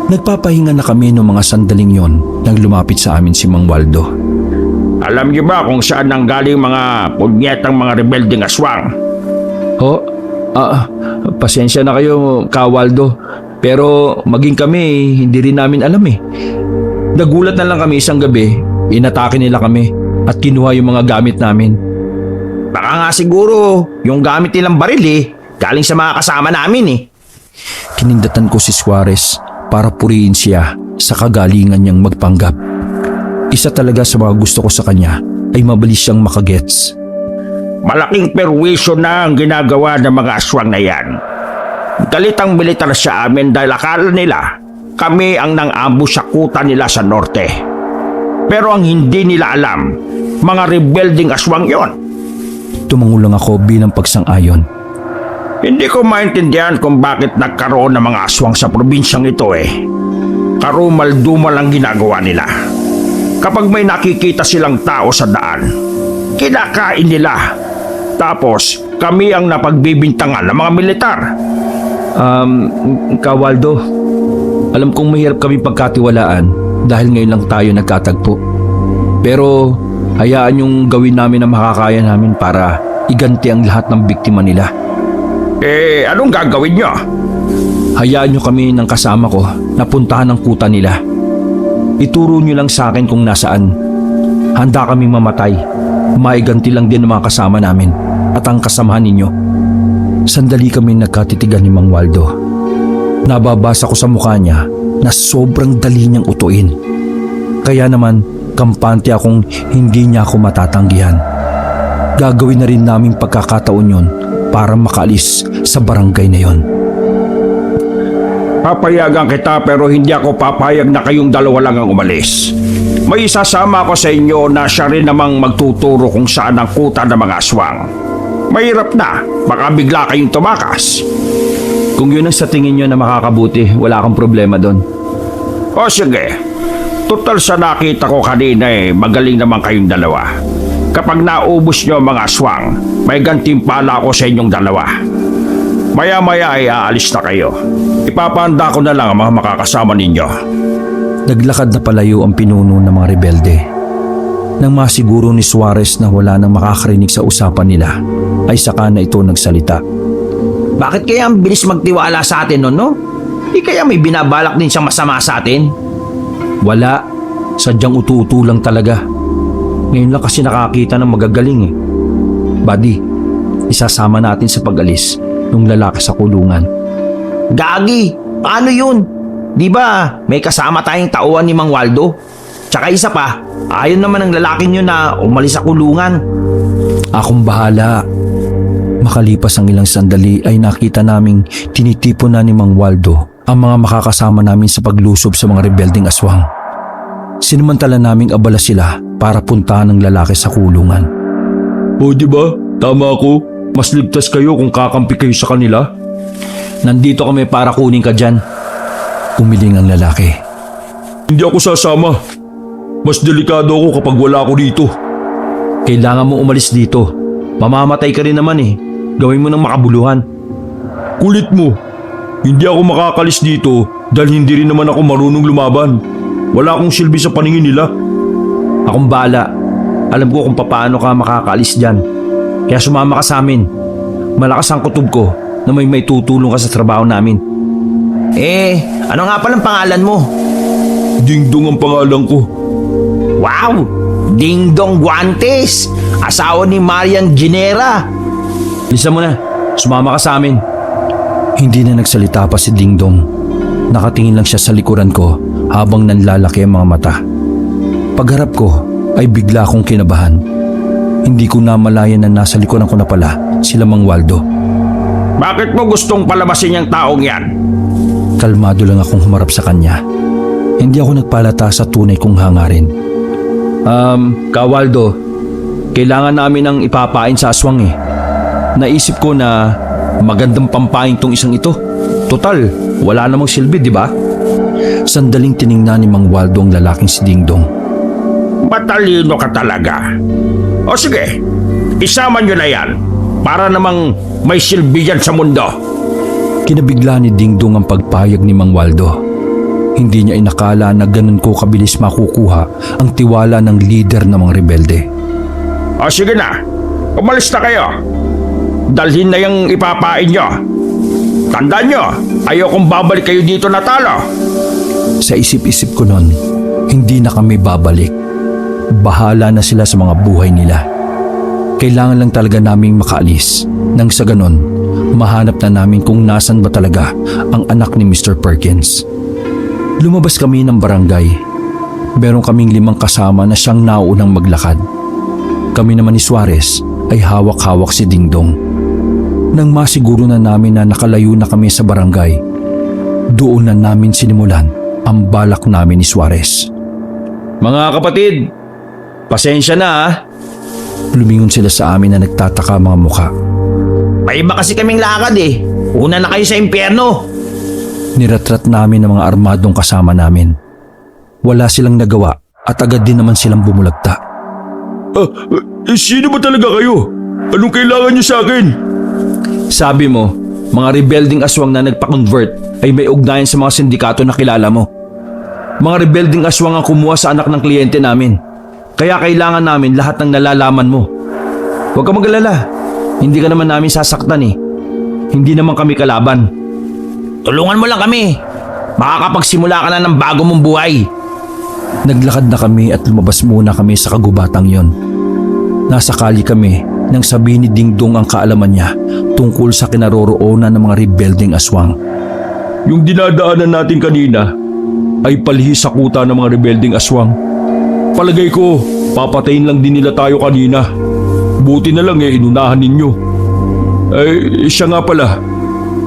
Nagpapahinga na kami noong mga sandaling yon nang lumapit sa amin si Mang Waldo. Alam niyo ba kung saan nanggaling mga punyetang mga rebelding aswang? Ho? Pasensya na kayo, Kawaldo. Pero maging kami, hindi rin namin alam eh. Nagulat na lang kami isang gabi, inatake nila kami at kinuha yung mga gamit namin. Baka nga siguro yung gamit nilang baril galing sa mga kasama namin Kinindatan ko si Suarez para purihin siya sa kagalingan niyang magpanggap. Isa talaga sa mga gusto ko sa kanya ay mabilis siyang makagets. Malaking perwisyo na ang ginagawa ng mga aswang na yan. Galit ang militar sa amin dahil akala nila kami ang nang-ambush sa kuta nila sa norte. Pero ang hindi nila alam, mga rebelding aswang yon. Tumangulang ako bilang pagsang-ayon. Hindi ko maintindihan kung bakit nagkaroon ng mga aswang sa probinsyang ito Karumal-dumal ang ginagawa nila. Kapag may nakikita silang tao sa daan, kinakain nila. Tapos kami ang napagbibintangan ng mga militar. Kawaldo, alam kong mahirap kami pagkatiwalaan dahil ngayon lang tayo nagkatagpo. Pero hayaan yung gawin namin ang makakaya namin para iganti ang lahat ng biktima nila. Anong gagawin nyo? Hayaan niyo kami ng kasama ko na puntahan ang kuta nila. Ituro niyo lang sa akin kung nasaan. Handa kaming mamatay. Maiganti lang din ang mga kasama namin at ang kasamahan ninyo. Sandali kami nagkatitigan ni Mang Waldo. Nababasa ko sa mukha niya na sobrang dali niyang utuin. Kaya naman, kampante akong hindi niya ako matatanggihan. Gagawin na rin naming pagkakataon yon para makaalis sa barangay na yon. Papayagan kita pero hindi ako papayag na kayong dalawa lang ang umalis. May isasama ko sa inyo na siya rin namang magtuturo kung saan ang kuta ng mga aswang. Mahirap na, baka bigla kayong tumakas. Kung yun ang sa tingin nyo na makakabuti, wala akong problema doon. O sige, total sa nakita ko kanina magaling naman kayong dalawa. Kapag naubos nyo mga aswang, may gantimpala ako sa inyong dalawa. Maya-maya ay aalis na kayo. Ipapahanda ko na lang ang mga makakasama ninyo. Naglakad na palayo ang pinuno ng mga rebelde. Nang masiguro ni Suarez na wala nang makakarinig sa usapan nila, ay saka na ito nagsalita. Bakit kaya ang bilis magtiwala sa atin no? Di kaya may binabalak din siyang masama sa atin? Wala, sadyang utu-utu lang talaga. Ngayon lang kasi nakakita ng magagaling Buddy, isasama natin sa pag-alis nung lalaki sa kulungan. Gagi, paano yun? Di ba may kasama tayong tauhan ni Mang Waldo? Tsaka isa pa, ayaw naman ng lalaking yun na umalis sa kulungan. Akong bahala. Makalipas ang ilang sandali ay nakita naming tinitipon na ni Mang Waldo ang mga makakasama namin sa paglusob sa mga rebelding aswang. Sinamantala naming abala sila para puntahan ng lalaki sa kulungan. O di ba? Tama ako. Mas ligtas kayo kung kakampi kayo sa kanila. Nandito kami para kunin ka dyan. Umiling ang lalaki. Hindi ako sasama. Mas delikado ako kapag wala ako dito. Kailangan mo umalis dito. Mamamatay ka rin naman eh. Gawin mo ng makabuluhan. Kulit mo. Hindi ako makakalis dito dahil hindi rin naman ako marunong lumaban. Wala akong silbi sa paningin nila. Akong bala. Alam ko kung paano ka makakaalis dyan. Kaya sumama ka sa amin. Malakas ang kutob ko na may tutulong ka sa trabaho namin. Ano nga palang pangalan mo? Dingdong ang pangalan ko. Wow! Dingdong Guantes! Asawa ni Marian Ginera! Lisa mo na. Sumama ka sa amin. Hindi na nagsalita pa si Dingdong. Nakatingin lang siya sa likuran ko habang nanlalaki ang mga mata. Pagharap ko ay bigla akong kinabahan. Hindi ko namalayan na nasa likuran ko na pala sila Mang Waldo. Bakit mo gustong palabasin yung taong yan? Kalmado lang akong humarap sa kanya. Hindi ako nagpalata sa tunay kong hangarin. Waldo, kailangan namin ng ipapain sa aswang eh. Naisip ko na magandang pampain tong isang ito. Total, wala namang silbi, di ba? Sandaling tiningnan ni Mang Waldo ang lalaking si Dingdong. Matalino ka talaga. O sige, isama nyo na yan para namang may silbi yan sa mundo. Kinabigla ni Dingdong ang pagpayag ni Mang Waldo. Hindi niya inakala na ganun ko kabilis makukuha ang tiwala ng lider ng mga rebelde. O sige na, umalis na kayo. Dalhin na yung ipapain nyo. Tandaan nyo, ayokong babalik kayo dito na talo. Sa isip-isip ko nun, hindi na kami babalik. Bahala na sila sa mga buhay nila. Kailangan lang talaga naming makaalis. Nang sa ganon, mahanap na namin kung nasan ba talaga ang anak ni Mr. Perkins. Lumabas kami ng barangay. Meron kaming 5 kasama na siyang naunang maglakad. Kami naman ni Suarez ay hawak-hawak si Dingdong. Nang masiguro na namin na nakalayo na kami sa barangay, doon na namin sinimulan ang balak namin ni Suarez. Mga kapatid, pasensya na ah. Lumingon sila sa amin na nagtataka mga muka. May iba kasi kaming lakad eh. Una na kayo sa impyerno. Niratrat namin ang mga armadong kasama namin. Wala silang nagawa at agad din naman silang bumulagta. Sino ba talaga kayo? Anong kailangan niyo sa akin? Sabi mo, mga rebelding aswang na nagpa-convert ay may ugnayan sa mga sindikato na kilala mo. Mga rebelding aswang ang kumuha sa anak ng kliyente namin. Kaya kailangan namin lahat ng nalalaman mo. Huwag ka mag-alala. Hindi ka naman namin sasaktan eh. Hindi naman kami kalaban. Tulungan mo lang kami. Makakapagsimula ka na ng bago mong buhay. Naglakad na kami at lumabas muna kami sa kagubatang yon. Nasa kali kami nang sabihin ni Dingdong ang kaalaman niya tungkol sa kinaroroonan ng mga rebelding aswang. Yung dinadaanan natin kanina ay palihis sa kuta ng mga rebelding aswang. Palagay ko, papatayin lang din nila tayo kanina. Buti na lang inunahan ninyo. Siya nga pala.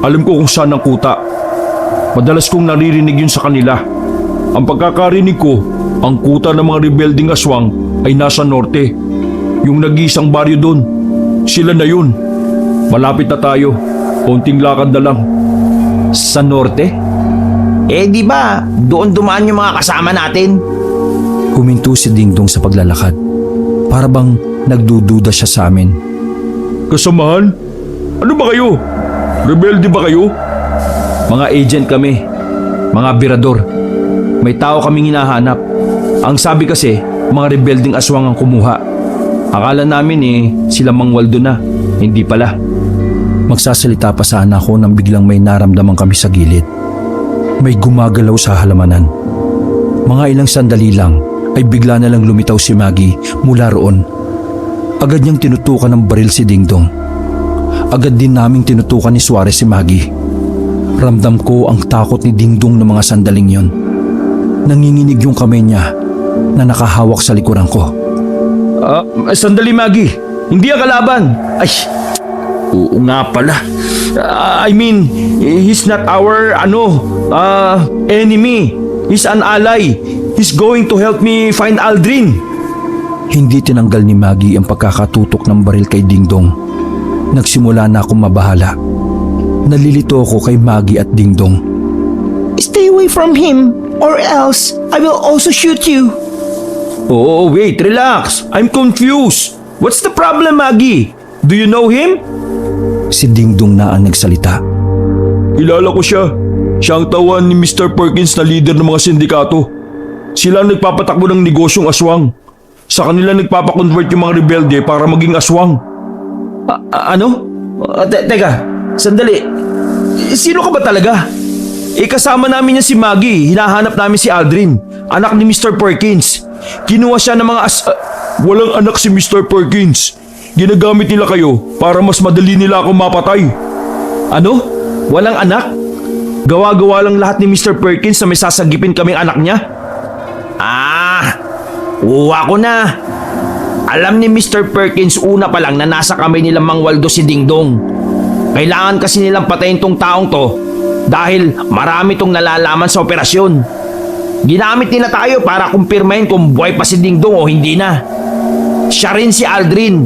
Alam ko kung saan ang kuta. Madalas kong naririnig yun sa kanila. Ang pagkakarinig ko, ang kuta ng mga rebelding aswang ay nasa norte. Yung nag-iisang baryo doon. Sila na yun. Malapit na tayo. Konting lakad na lang. Sa norte? Di ba, doon dumaan yung mga kasama natin? Huminto si Dingdong sa paglalakad. Para bang nagdududa siya sa amin. Kasamahan? Ano ba kayo? Rebelde ba kayo? Mga agent kami. Mga birador. May tao kaming hinahanap. Ang sabi kasi, mga rebelding aswang ang kumuha. Akala namin sila Mang Waldo na. Hindi pala. Magsasalita pa sana ako nang biglang may naramdaman kami sa gilid. May gumagalaw sa halamanan. Mga ilang sandali lang ay bigla na lang lumitaw si Maggie mula roon. Agad niyang tinutukan ng baril si Dingdong. Agad din naming tinutukan ni Suarez si Maggie. Ramdam ko ang takot ni Dingdong ng mga sandaling yon. Nanginginig yung kamay niya na nakahawak sa likuran ko. Sandali Maggie. Hindi ang kalaban. Ay, oo nga pala. I mean, he's not our enemy. He's an ally. He's going to help me find Aldrin. Hindi tinanggal ni Maggie ang pagkakatutok ng baril kay Dingdong. Nagsimula na akong mabahala. Nalilito ako kay Maggie at Dingdong. Stay away from him or else I will also shoot you. Oh, wait, relax. I'm confused. What's the problem, Maggie? Do you know him? Si Dingdong na ang nagsalita. Kilala ko siya. Siya ang tawan ni Mr. Perkins na leader ng mga sindikato. Sila ang nagpapatakbo ng negosyong aswang. Sa kanila nagpapakonvert yung mga rebelde para maging aswang. Ano? Teka, sandali. Sino ka ba talaga? Kasama namin niya si Maggie. Hinahanap namin si Aldrin, anak ni Mr. Perkins. Kinuha siya ng mga Walang anak si Mr. Perkins. Ginagamit nila kayo para mas madali nila akong mapatay. Ano? Walang anak? Gawa-gawa lang lahat ni Mr. Perkins na may sasagipin kaming anak niya? Uwa ko na. Alam ni Mr. Perkins una pa lang na nasa kamay nilang Mang Waldo si Dingdong. Kailangan kasi nilang patayin tong taong to dahil marami tong nalalaman sa operasyon. Ginamit nila tayo para kumpirmahin kung buhay pa si Dingdong o hindi na. Siya rin si Aldrin.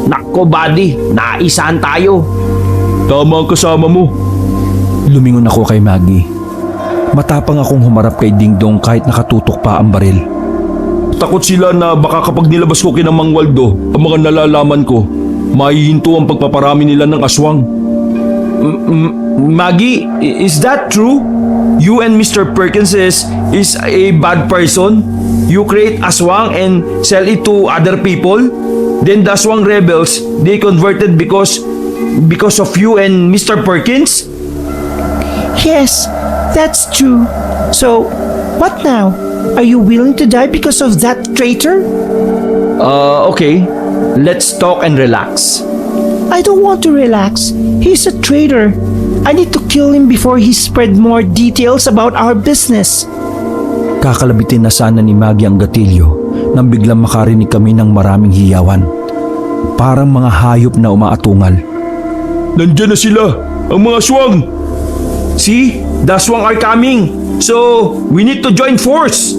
Nakko buddy, naisahan tayo. Tama ang kasama mo. Lumingon ako kay Maggie. Matapang akong humarap kay Dingdong kahit nakatutok pa ang baril. Takot sila na baka kapag nilabas ko kina Mang Waldo ang mga nalalaman ko, maihinto ang pagpaparami nila ng aswang. Maggie, is that true? You and Mr. Perkins is a bad person? You create aswang and sell it to other people? Then the aswang rebels, they converted because of you and Mr. Perkins? Yes, that's true. So, what now? Are you willing to die because of that traitor? Okay. Let's talk and relax. I don't want to relax. He's a traitor. I need to kill him before he spread more details about our business. Kakalabitin na sana ni Maggie ang gatilyo nang biglang makarinig kami ng maraming hiyawan. Parang mga hayop na umaatungal. Nandiyan na sila, ang mga aswang. See? The aswang are coming. So, we need to join force.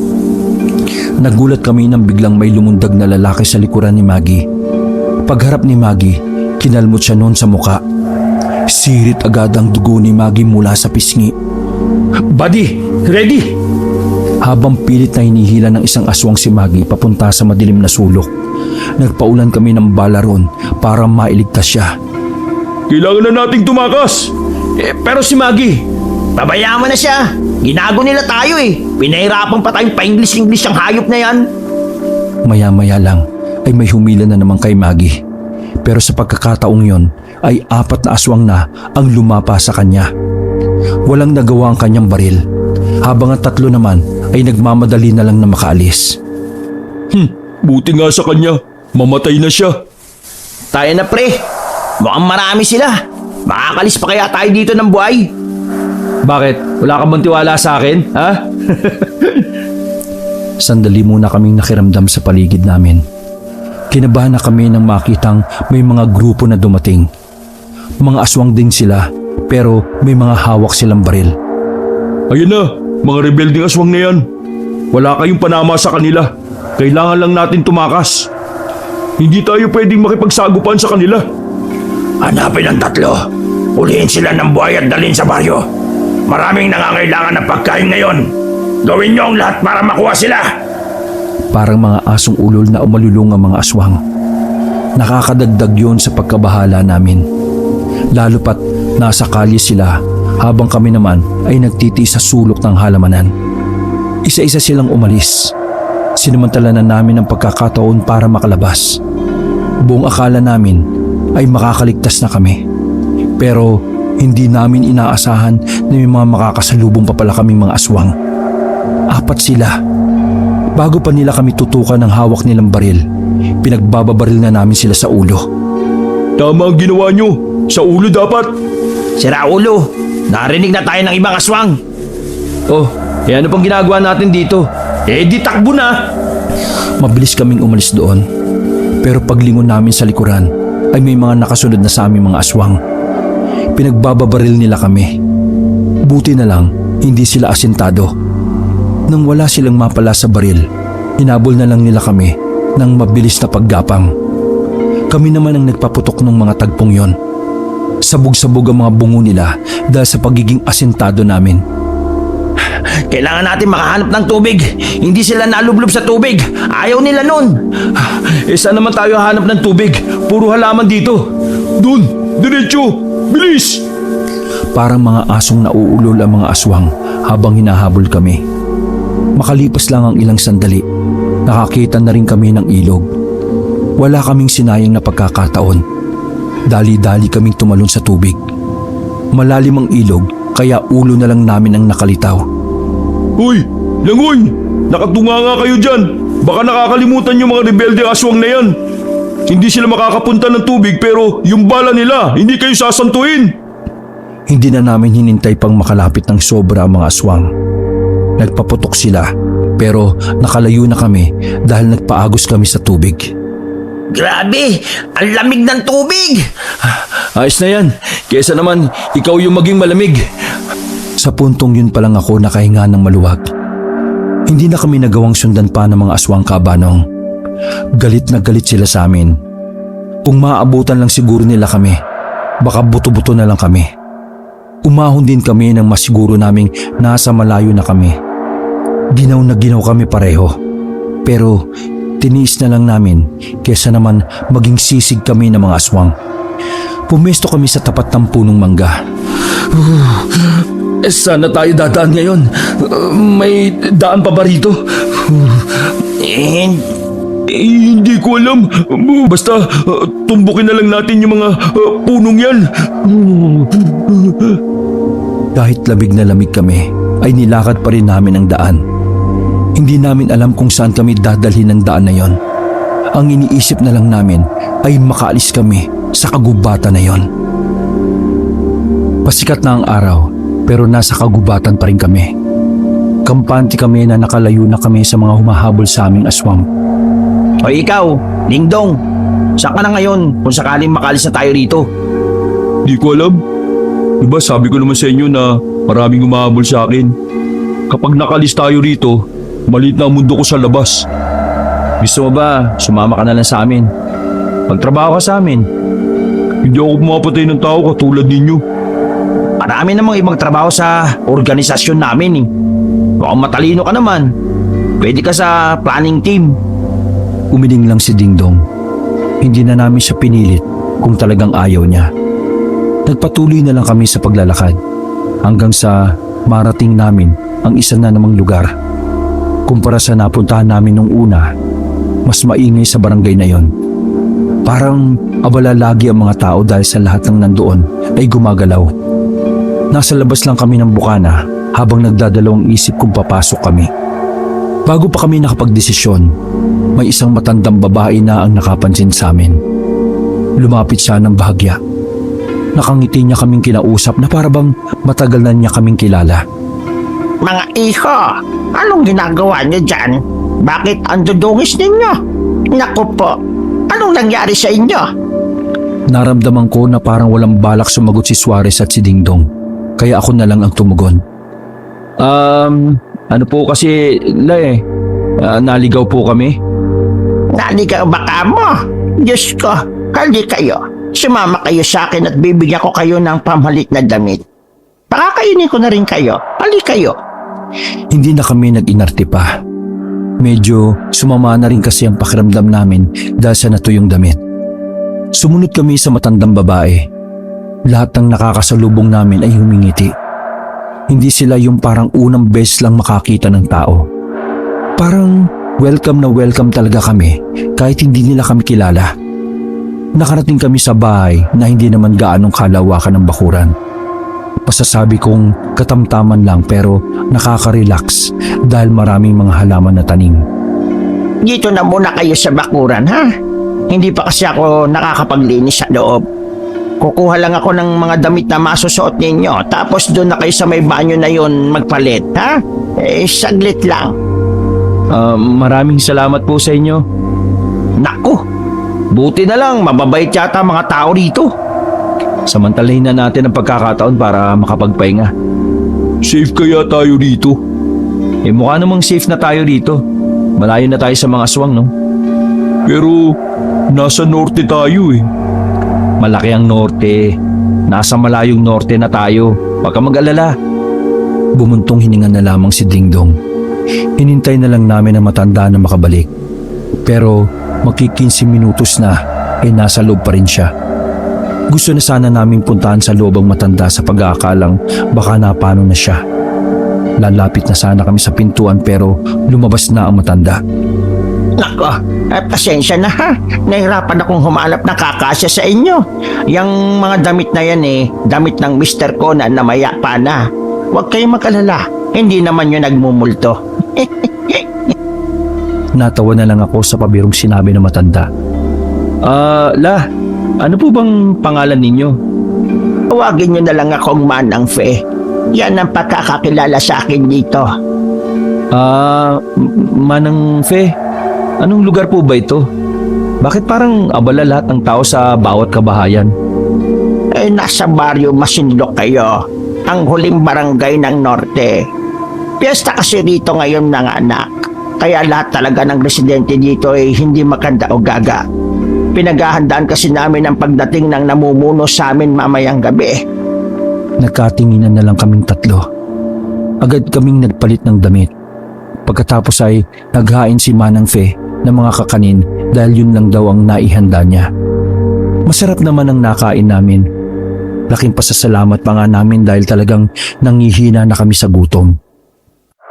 Nagulat kami nang biglang may lumundag na lalaki sa likuran ni Maggie. Pagharap ni Maggie, kinalmot siya noon sa muka. Sirit agad ang dugo ni Maggie mula sa pisngi. Buddy, ready? Habang pilit na hinihila ng isang aswang si Maggie papunta sa madilim na sulok, nagpaulan kami ng bala ron para mailigtas siya. Kailangan na nating tumakas. Pero si Maggie, pabayaan mo na siya. Ginago nila tayo Pinahirapan pa tayong pa-English ang hayop na yan. Maya-maya lang ay may humila na naman kay Maggie. Pero sa pagkakataong yon ay 4 na aswang na ang lumapa sa kanya. Walang nagawa ang kanyang baril, habang ang 3 naman ay nagmamadali na lang na makaalis. Buti nga sa kanya, mamatay na siya. Tayo na pre. Mukhang marami sila. Makakalis pa kaya tayo dito ng buhay? Bakit? Wala ka bang tiwala sa akin? Ha? Sandali muna kaming nakiramdam sa paligid namin. Kinabahan na kami nang makitang may mga grupo na dumating. Mga aswang din sila, pero may mga hawak silang baril. Ayun na, mga rebelding aswang na yan. Wala kayong panama sa kanila. Kailangan lang natin tumakas. Hindi tayo pwedeng makipagsagupan sa kanila. Hanapin ang 3. Ulihin sila ng buhay at dalhin sa baryo. Maraming nangangailangan ng pagkain ngayon. Gawin niyo ang lahat para makuha sila. Parang mga asong ulol na umalulong ang mga aswang. Nakakadagdag yon sa pagkabahala namin. Lalo pat nasa kalye sila habang kami naman ay nagtitiis sa sulok ng halamanan. Isa-isa silang umalis. Sinamantalanan namin ang pagkakataon para makalabas. Buong akala namin ay makakaligtas na kami. Pero hindi namin inaasahan na may mga makakasalubong pa pala kaming mga aswang. 4 sila. Bago pa nila kami tutukan ng hawak nilang baril, pinagbababaril na namin sila sa ulo. Tama ang ginawa nyo. Sa ulo dapat. Sira ulo. Narinig na tayo ng ibang aswang. Oh, ano pang ginagawa natin dito? Di takbo na. Mabilis kaming umalis doon. Pero paglingon namin sa likuran ay may mga nakasunod na sa aming mga aswang. Pinagbababaril nila kami. Buti na lang hindi sila asintado. Nang wala silang mapala sa baril, hinabol na lang nila kami ng mabilis na paggapang. Kami naman ang nagpaputok ng mga tagpong yon. Sabog-sabog ang mga bungo nila dahil sa pagiging asintado namin. Kailangan natin makahanap ng tubig. Hindi sila nalublob sa tubig. Ayaw nila nun. Saan naman tayo hanap ng tubig? Puro halaman dito. Doon, diretso, bilis! Parang mga asong nauulol ang mga aswang habang hinahabol kami. Makalipas lang ang ilang sandali, nakakita na rin kami ng ilog. Wala kaming sinayang na pagkakataon. Dali-dali kaming tumalon sa tubig. Malalim ang ilog, kaya ulo na lang namin ang nakalitaw. Hoy, Langoy! Nakatunga nga kayo dyan. Baka nakakalimutan yung mga rebelde aswang na yan. Hindi sila makakapunta ng tubig pero yung bala nila, hindi kayo sasantuin. Hindi na namin hinintay pang makalapit ng sobra ang mga aswang. Nagpaputok sila, pero nakalayo na kami dahil nagpaagos kami sa tubig. Grabe! Ang lamig ng tubig! Ayos na yan. Kesa naman, ikaw yung maging malamig. Sa puntong yun pa lang ako nakahinga ng maluwag. Hindi na kami nagawang sundan pa ng mga aswang kabanong. Galit na galit sila sa amin. Kung maaabutan lang siguro nila kami, baka buto-buto na lang kami. Umahon din kami nang masiguro naming nasa malayo na kami. Ginaw na ginaw kami pareho. Pero tiniis na lang namin kesa naman maging sisig kami ng mga aswang. Pumesto kami sa tapat ng punong mangga. Sana tayo dadaan ngayon. May daan pa ba rito? Hindi ko alam. Basta tumbukin na lang natin yung mga punong yan. Kahit labig na lamig kami, ay nilakad pa rin namin ang daan. Hindi namin alam kung saan kami dadalhin ng daan na yon. Ang iniisip na lang namin ay makaalis kami sa kagubatan na yon. Pasikat na ang araw, pero nasa kagubatan pa rin kami. Kampante kami na nakalayo na kami sa mga humahabol sa aming aswang. Hoy ikaw, Dingdong, saan ka na ngayon kung sakaling makalis na tayo rito? Di ko alam. Diba sabi ko naman sa inyo na maraming umahabol sa akin. Kapag nakalis tayo rito, maliit na ang mundo ko sa labas. Gusto mo ba, sumama ka na lang sa amin? Magtrabaho ka sa amin. Hindi ako pumapatay ng tao katulad ninyo. Marami namang ibang trabaho sa organisasyon namin eh. Mukhang matalino ka naman. Pwede ka sa planning team. Umiling lang si Dingdong. Hindi na namin siya pinilit kung talagang ayaw niya. Nagpatuloy na lang kami sa paglalakad hanggang sa marating namin ang isa na namang lugar. Kumpara sa napuntahan namin nung una, mas maingay sa barangay na yon. Parang abala lagi ang mga tao dahil sa lahat ng nandoon ay gumagalaw. Nasa labas lang kami ng bukana habang nagdadalawang isip kung papasok kami. Bago pa kami nakapagdesisyon, may isang matandang babae na ang nakapansin sa amin. Lumapit siya ng bahagya. Nakangiti niya kaming kinausap na parabang matagal na niya kaming kilala. Mga iho, anong ginagawa niyo dyan? Bakit ang dudungis ninyo? Naku po, anong nangyari sa inyo? Naramdaman ko na parang walang balak sumagot si Suarez at si Dingdong. Kaya ako na lang ang tumugon. Ano po kasi, naligaw po kami. Naligaw ba ka mo? Diyos ko, kaldi kayo. Sumama kayo sa akin at bibigyan ko kayo ng pamhalit na damit. Pakakainin ko na rin kayo. Hali kayo. Hindi na kami nag-inarte pa. Medyo sumama na rin kasi ang pakiramdam namin dahil sa natuyong damit. Sumunod kami sa matandang babae. Lahat ng nakakasalubong namin ay humingiti. Hindi sila yung parang unang beses lang makakita ng tao. Parang welcome na welcome talaga kami kahit hindi nila kami kilala. Nakarating kami sa bahay na hindi naman gaanong kalawakan ng bakuran. Masasabi kong katamtaman lang pero nakaka-relax dahil maraming mga halaman na tanim. Dito na muna kayo sa bakuran, ha? Hindi pa kasi ako nakakapaglinis sa loob. Kukuha lang ako ng mga damit na masusuot ninyo, tapos doon na kayo sa may banyo na yun magpalit, ha? Saglit lang. Maraming salamat po sa inyo. Naku, buti na lang mababait yata mga tao rito. Samantalahin na natin ang pagkakataon para makapagpahinga. Safe kaya tayo dito? Mukha namang safe na tayo dito. Malayo na tayo sa mga aswang, no? Pero nasa norte tayo eh. Malaki ang norte. Nasa malayong norte na tayo. Huwag ka mag-alala. Bumuntong hininga na lamang si Dingdong. Hinintay na lang namin ang matanda na makabalik. Pero magki-15 minutos na ay nasa loob pa rin siya. Gusto na sana naming puntahan sa loob ang matanda sa pag-aakalang baka napano na siya. Lalapit na sana kami sa pintuan pero lumabas na ang matanda. Nako, pasensya na ha. Nahirapan akong humalap ng kakasya sa inyo. Yang mga damit na yan damit ng Mr. Conan na mayapa na. Huwag kayong mag-alala, hindi naman yun nagmumulto. Natawa na lang ako sa pabirong sinabi ng matanda. Ano po bang pangalan ninyo? Tawagin nyo na lang akong Manang Fe. Yan ang pagkakakilala sa akin dito. Manang Fe, anong lugar po ba ito? Bakit parang abala lahat ng tao sa bawat kabahayan? Nasa baryo Masinloc kayo. Ang huling barangay ng Norte. Piyesta kasi rito ngayon ng anak. Kaya lahat talaga ng residente dito ay hindi makanda o gaga. Pinaghahandaan kasi namin ang pagdating ng namumuno sa amin mamayang gabi. Nagkatinginan na lang kaming tatlo. Agad kaming nagpalit ng damit. Pagkatapos ay naghain si Manang Fe ng mga kakanin dahil yun lang daw ang naihanda niya. Masarap naman ang nakain namin. Laking pasasalamat pa nga namin dahil talagang nangihina na kami sa gutom.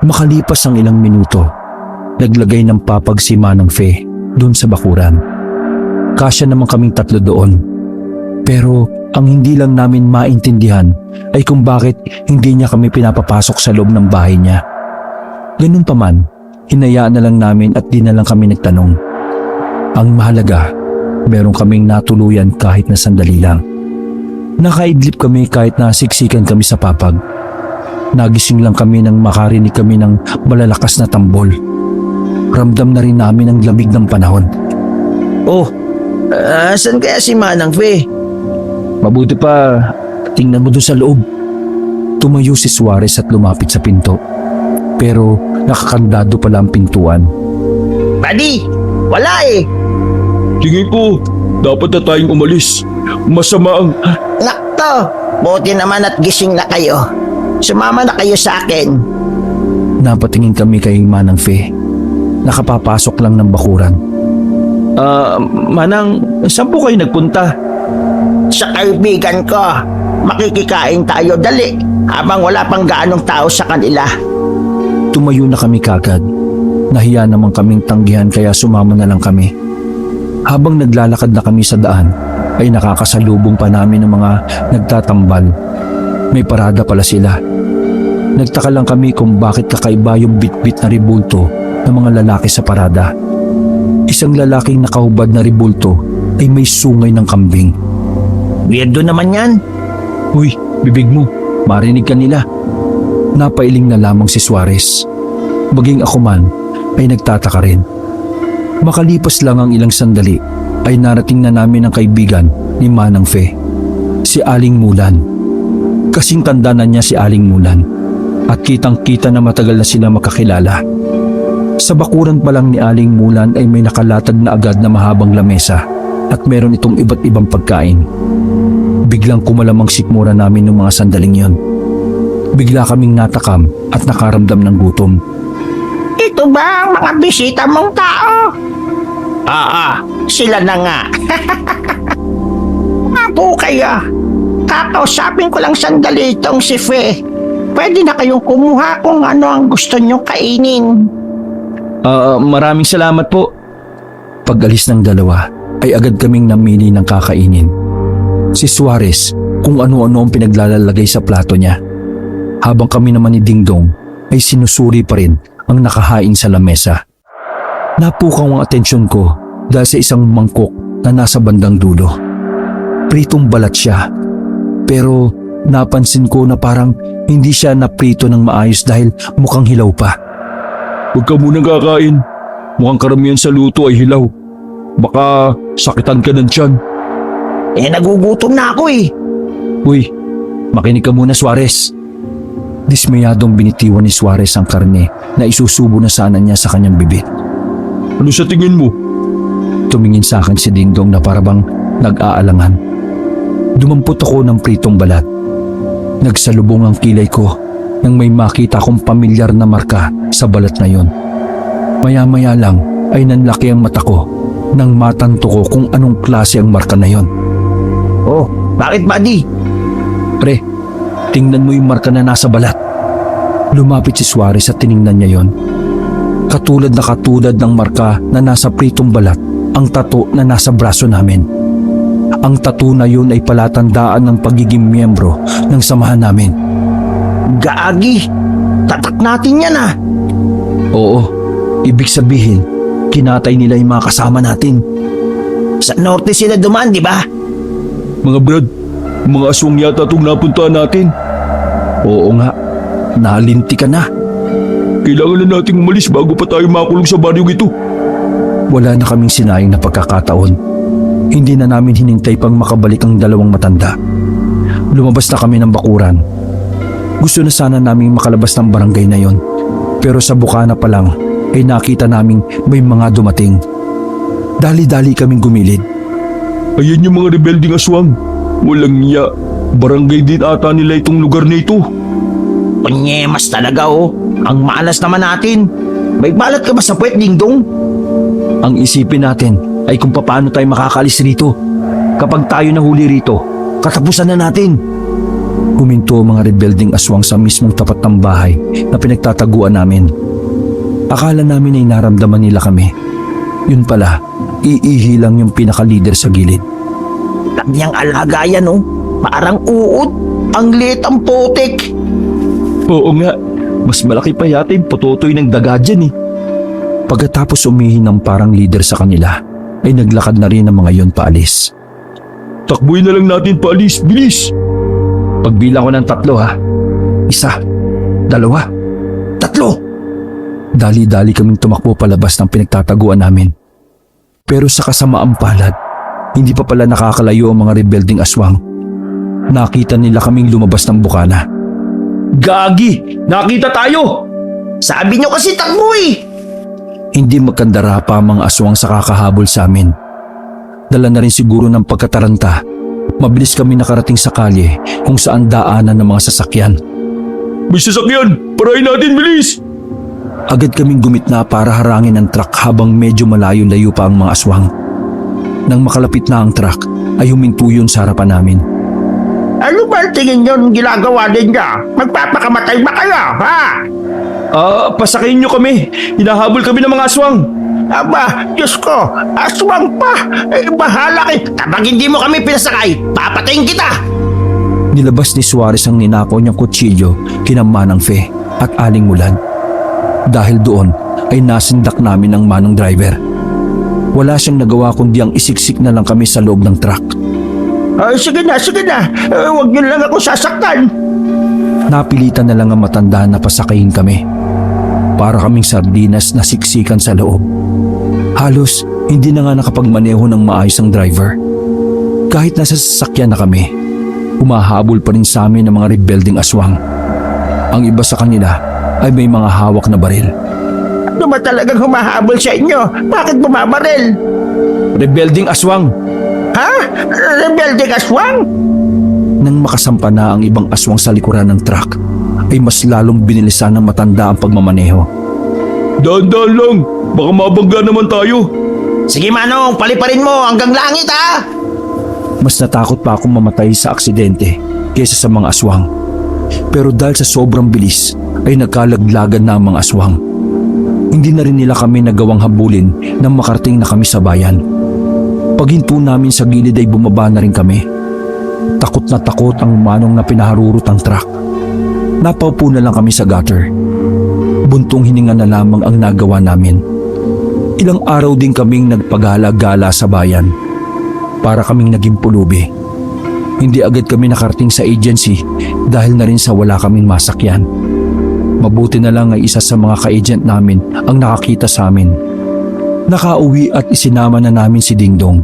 Makalipas ang ilang minuto, naglagay ng papag si Manang Fe doon sa bakuran. Kasya naman kaming tatlo doon. Pero ang hindi lang namin maintindihan ay kung bakit hindi niya kami pinapapasok sa loob ng bahay niya. Ganun pa man, hinayaan na lang namin at di na lang kami nagtanong. Ang mahalaga, meron kaming natuluyan kahit na sandali lang. Nakaidlip kami kahit na siksikan kami sa papag. Nagising lang kami nang makarinig kami ng malalakas na tambol. Ramdam na rin namin ang lamig ng panahon. Saan kaya si Manang Fe? Mabuti pa, tingnan mo doon sa loob. Tumayo si Suarez at lumapit sa pinto. Pero nakakandado pala ang pintuan. Buddy, wala Tingin ko, dapat na tayong umalis. Masama ang... Nakto, buti naman at gising na kayo. Sumama na kayo sa akin. Napatingin kami kay Manang Fe. Nakapapasok lang ng bakuran. Manang, saan po kayo nagpunta? Sa kaibigan ko, makikikain tayo dali habang wala pang gaanong tao sa kanila. Tumayo na kami kagad. Nahiya naman kaming tanggihan kaya sumama na lang kami. Habang naglalakad na kami sa daan, ay nakakasalubong pa namin ng mga nagtatambal. May parada pala sila. Nagtaka lang kami kung bakit kakaiba yung bitbit na ribulto ng mga lalaki sa parada. Isang lalaking nakahubad na ribulto ay may sungay ng kambing. Weirdo naman yan. Uy, bibig mo, marinig ka nila. Napailing na lamang si Suarez. Maging ako man ay nagtataka rin. Makalipas lang ang ilang sandali ay narating na namin ang kaibigan ni Manang Fe, si Aling Mulan. Kasing tanda na niya si Aling Mulan at kitang-kita na matagal na sila makakilala. Sa bakuran pa lang ni Aling Mulan ay may nakalatag na agad na mahabang lamesa at meron itong iba't ibang pagkain. Biglang kumalamang sikmura namin ng mga sandaling yon. Bigla kaming natakam at nakaramdam ng gutom. Ito ba ang mga bisita mong tao? Sila na nga. Nga po kayo. Kakausapin ko lang sandali itong si Fe. Pwede na kayong kumuha kung ano ang gusto nyong kainin. Maraming salamat po. Pag-alis ng dalawa ay agad kaming namili ng kakainin. Si Suarez kung ano-ano ang pinaglalalagay sa plato niya. Habang kami naman ni Dingdong ay sinusuri pa rin ang nakahain sa lamesa. Napukaw ang atensyon ko dahil sa isang mangkok na nasa bandang dulo. Pritong balat siya, pero napansin ko na parang hindi siya naprito ng maayos dahil mukhang hilaw pa. Huwag ka munang kakain. Mukhang karamihan sa luto ay hilaw. Baka sakitan ka ng tiyan. Nagugutom na ako Uy, makinig ka muna, Suarez. Dismayadong binitiwan ni Suarez ang karne na isusubo na sana niya sa kanyang bibig. Ano sa tingin mo? Tumingin sa akin si Dingdong na parabang nag-aalangan. Dumampot ako ng pritong balat. Nagsalubong ang kilay ko nang may makita kong pamilyar na marka sa balat na yon. Maya-maya lang ay nanlaki ang mata ko nang matanto ko kung anong klase ang marka na yon. Oh, bakit buddy? Pre, tingnan mo yung marka na nasa balat. Lumapit si Suarez at tiningnan niya yon. Katulad ng marka na nasa pritong balat ang tattoo na nasa braso namin. Ang tattoo na yun ay palatandaan ng pagiging miyembro ng samahan namin. Gaagi! Tatak natin yan ah! Oo, ibig sabihin, kinatay nila yung mga kasama natin. Sa norte sila dumaan, di ba? Mga Brad, mga aswang yata itong napuntahan natin. Oo nga, nalinti ka na. Kailangan na nating umalis bago pa tayo makulong sa baryong ito. Wala na kaming sinayang na pagkakataon. Hindi na namin hinintay pang makabalik ang dalawang matanda. Lumabas na kami ng bakuran. Gusto na sana naming makalabas ng barangay na yon. Pero sa bukana pa lang ay nakita naming may mga dumating. Dali-dali kaming gumilid. Ayan yung mga rebelding aswang. Walang niya. Barangay din ata nila itong lugar na ito. Panyemas talaga oh. Ang malas naman natin. May balat ka ba sa puwet, Dingdong? Ang isipin natin ay kung paano tayo makakaalis rito. Kapag tayo nahuli rito, katapusan na natin. Huminto ang mga rebelding aswang sa mismong tapat ng bahay na pinagtataguan namin. Akala namin ay naramdaman nila kami. Yun pala, iihi lang yung pinaka-leader sa gilid. Kanyang alaga yan oh. Parang uod. Ang liit ang putik. Oo nga, mas malaki pa yata yung putotoy ng daga dyan eh. Pagkatapos umihi ng parang leader sa kanila, ay naglakad na rin ang mga yon paalis. Takbuhin na lang natin paalis. Bilis! Pagbilang ko ng 3 ha. 1, 2, 3. Dali-dali kaming tumakbo palabas ng pinagtataguan namin. Pero sa kasamaang palad, hindi pa pala nakakalayo ang mga rebelding aswang. Nakita nila kaming lumabas ng bukana. Gagi! Nakita tayo! Sabi nyo kasi takbo eh. Hindi magkandara pa ang mga aswang sa kakahabol sa amin. Dala na rin siguro ng pagkataranta. Mabilis kami nakarating sa kalye kung saan daanan ng mga sasakyan. May sasakyan! Parahin natin, bilis! Agad kaming gumitna para harangin ang truck habang medyo malayo-layo pa ang mga aswang. Nang makalapit na ang truck, ay huminto yun sa harapan namin. Ano ba tingin nyo ginagawa ninyo? Magpapakamatay ba kayo, ha? Pasakayin nyo kami. Hinahabol kami ng mga aswang. Aba, Diyos ko, aswang pa. Bahala kayo. Kapag hindi mo kami pinasakay, papatayin kita. Nilabas ni Suarez ang ninakaw niyang kutsilyo kina Manang Fe at Aling Mulan. Dahil doon ay nasindak namin ang manong driver. Wala siyang nagawa kundi ang isiksik na lang kami sa loob ng truck. Ay, sige na. Huwag nyo lang ako sasaktan. Napilitan na lang ang matanda na pasakayin kami. Para kaming sardinas na siksikan sa loob. Halos hindi na nga nakapagmaneho ng maayos ang driver. Kahit nasa sasakyan na kami, humahabol pa rin sa amin ang mga rebelding aswang. Ang iba sa kanila ay may mga hawak na baril. Ano ba talagang humahabol sa inyo? Bakit bumabaril? Rebelding aswang! Ha? Rebelding aswang? Nang makasampa na ang ibang aswang sa likuran ng truck, ay mas lalong binilisan ng matanda ang pagmamaneho. Dahan-dahan lang. Baka mabangga naman tayo. Sige Manong, paliparin mo hanggang langit ha! Mas natakot pa akong mamatay sa aksidente kaysa sa mga aswang. Pero dahil sa sobrang bilis, ay nagkalaglagan na ang mga aswang. Hindi na rin nila kami nagawang habulin nang makarating na kami sa bayan. Paghinto namin sa gilid ay bumaba na rin kami. Takot na takot ang manong na pinaharurot ang truck. Napaupo na lang kami sa gutter. Buntong hininga na lamang ang nagawa namin. Ilang araw din kaming nagpagala-gala sa bayan. Para kaming naging pulubi. Hindi agad kami nakarating sa agency dahil na rin sa wala kaming masakyan. Mabuti na lang ay isa sa mga ka-agent namin ang nakakita sa amin. Nakauwi at isinama na namin si Dingdong.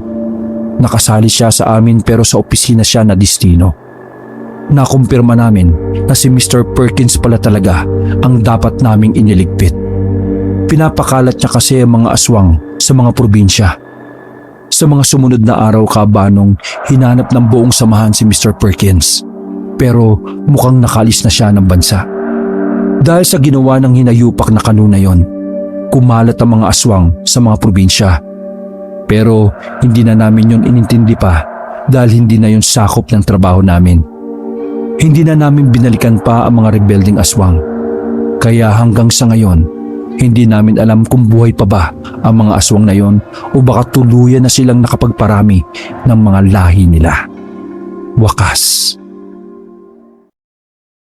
Nakasali siya sa amin pero sa opisina siya na destino. Nakumpirma namin na si Mr. Perkins pala talaga ang dapat naming iniligpit. Pinapakalat niya kasi ang mga aswang sa mga probinsya. Sa mga sumunod na araw kabanong hinanap ng buong samahan si Mr. Perkins. Pero mukhang nakalis na siya ng bansa. Dahil sa ginawa ng hinayupak na kanuna yon, kumalat ang mga aswang sa mga probinsya. Pero hindi na namin yon inintindi pa dahil hindi na yon sakop ng trabaho namin. Hindi na namin binalikan pa ang mga rebelding aswang. Kaya hanggang sa ngayon, hindi namin alam kung buhay pa ba ang mga aswang na yon o baka tuluyan na silang nakapagparami ng mga lahi nila. Wakas.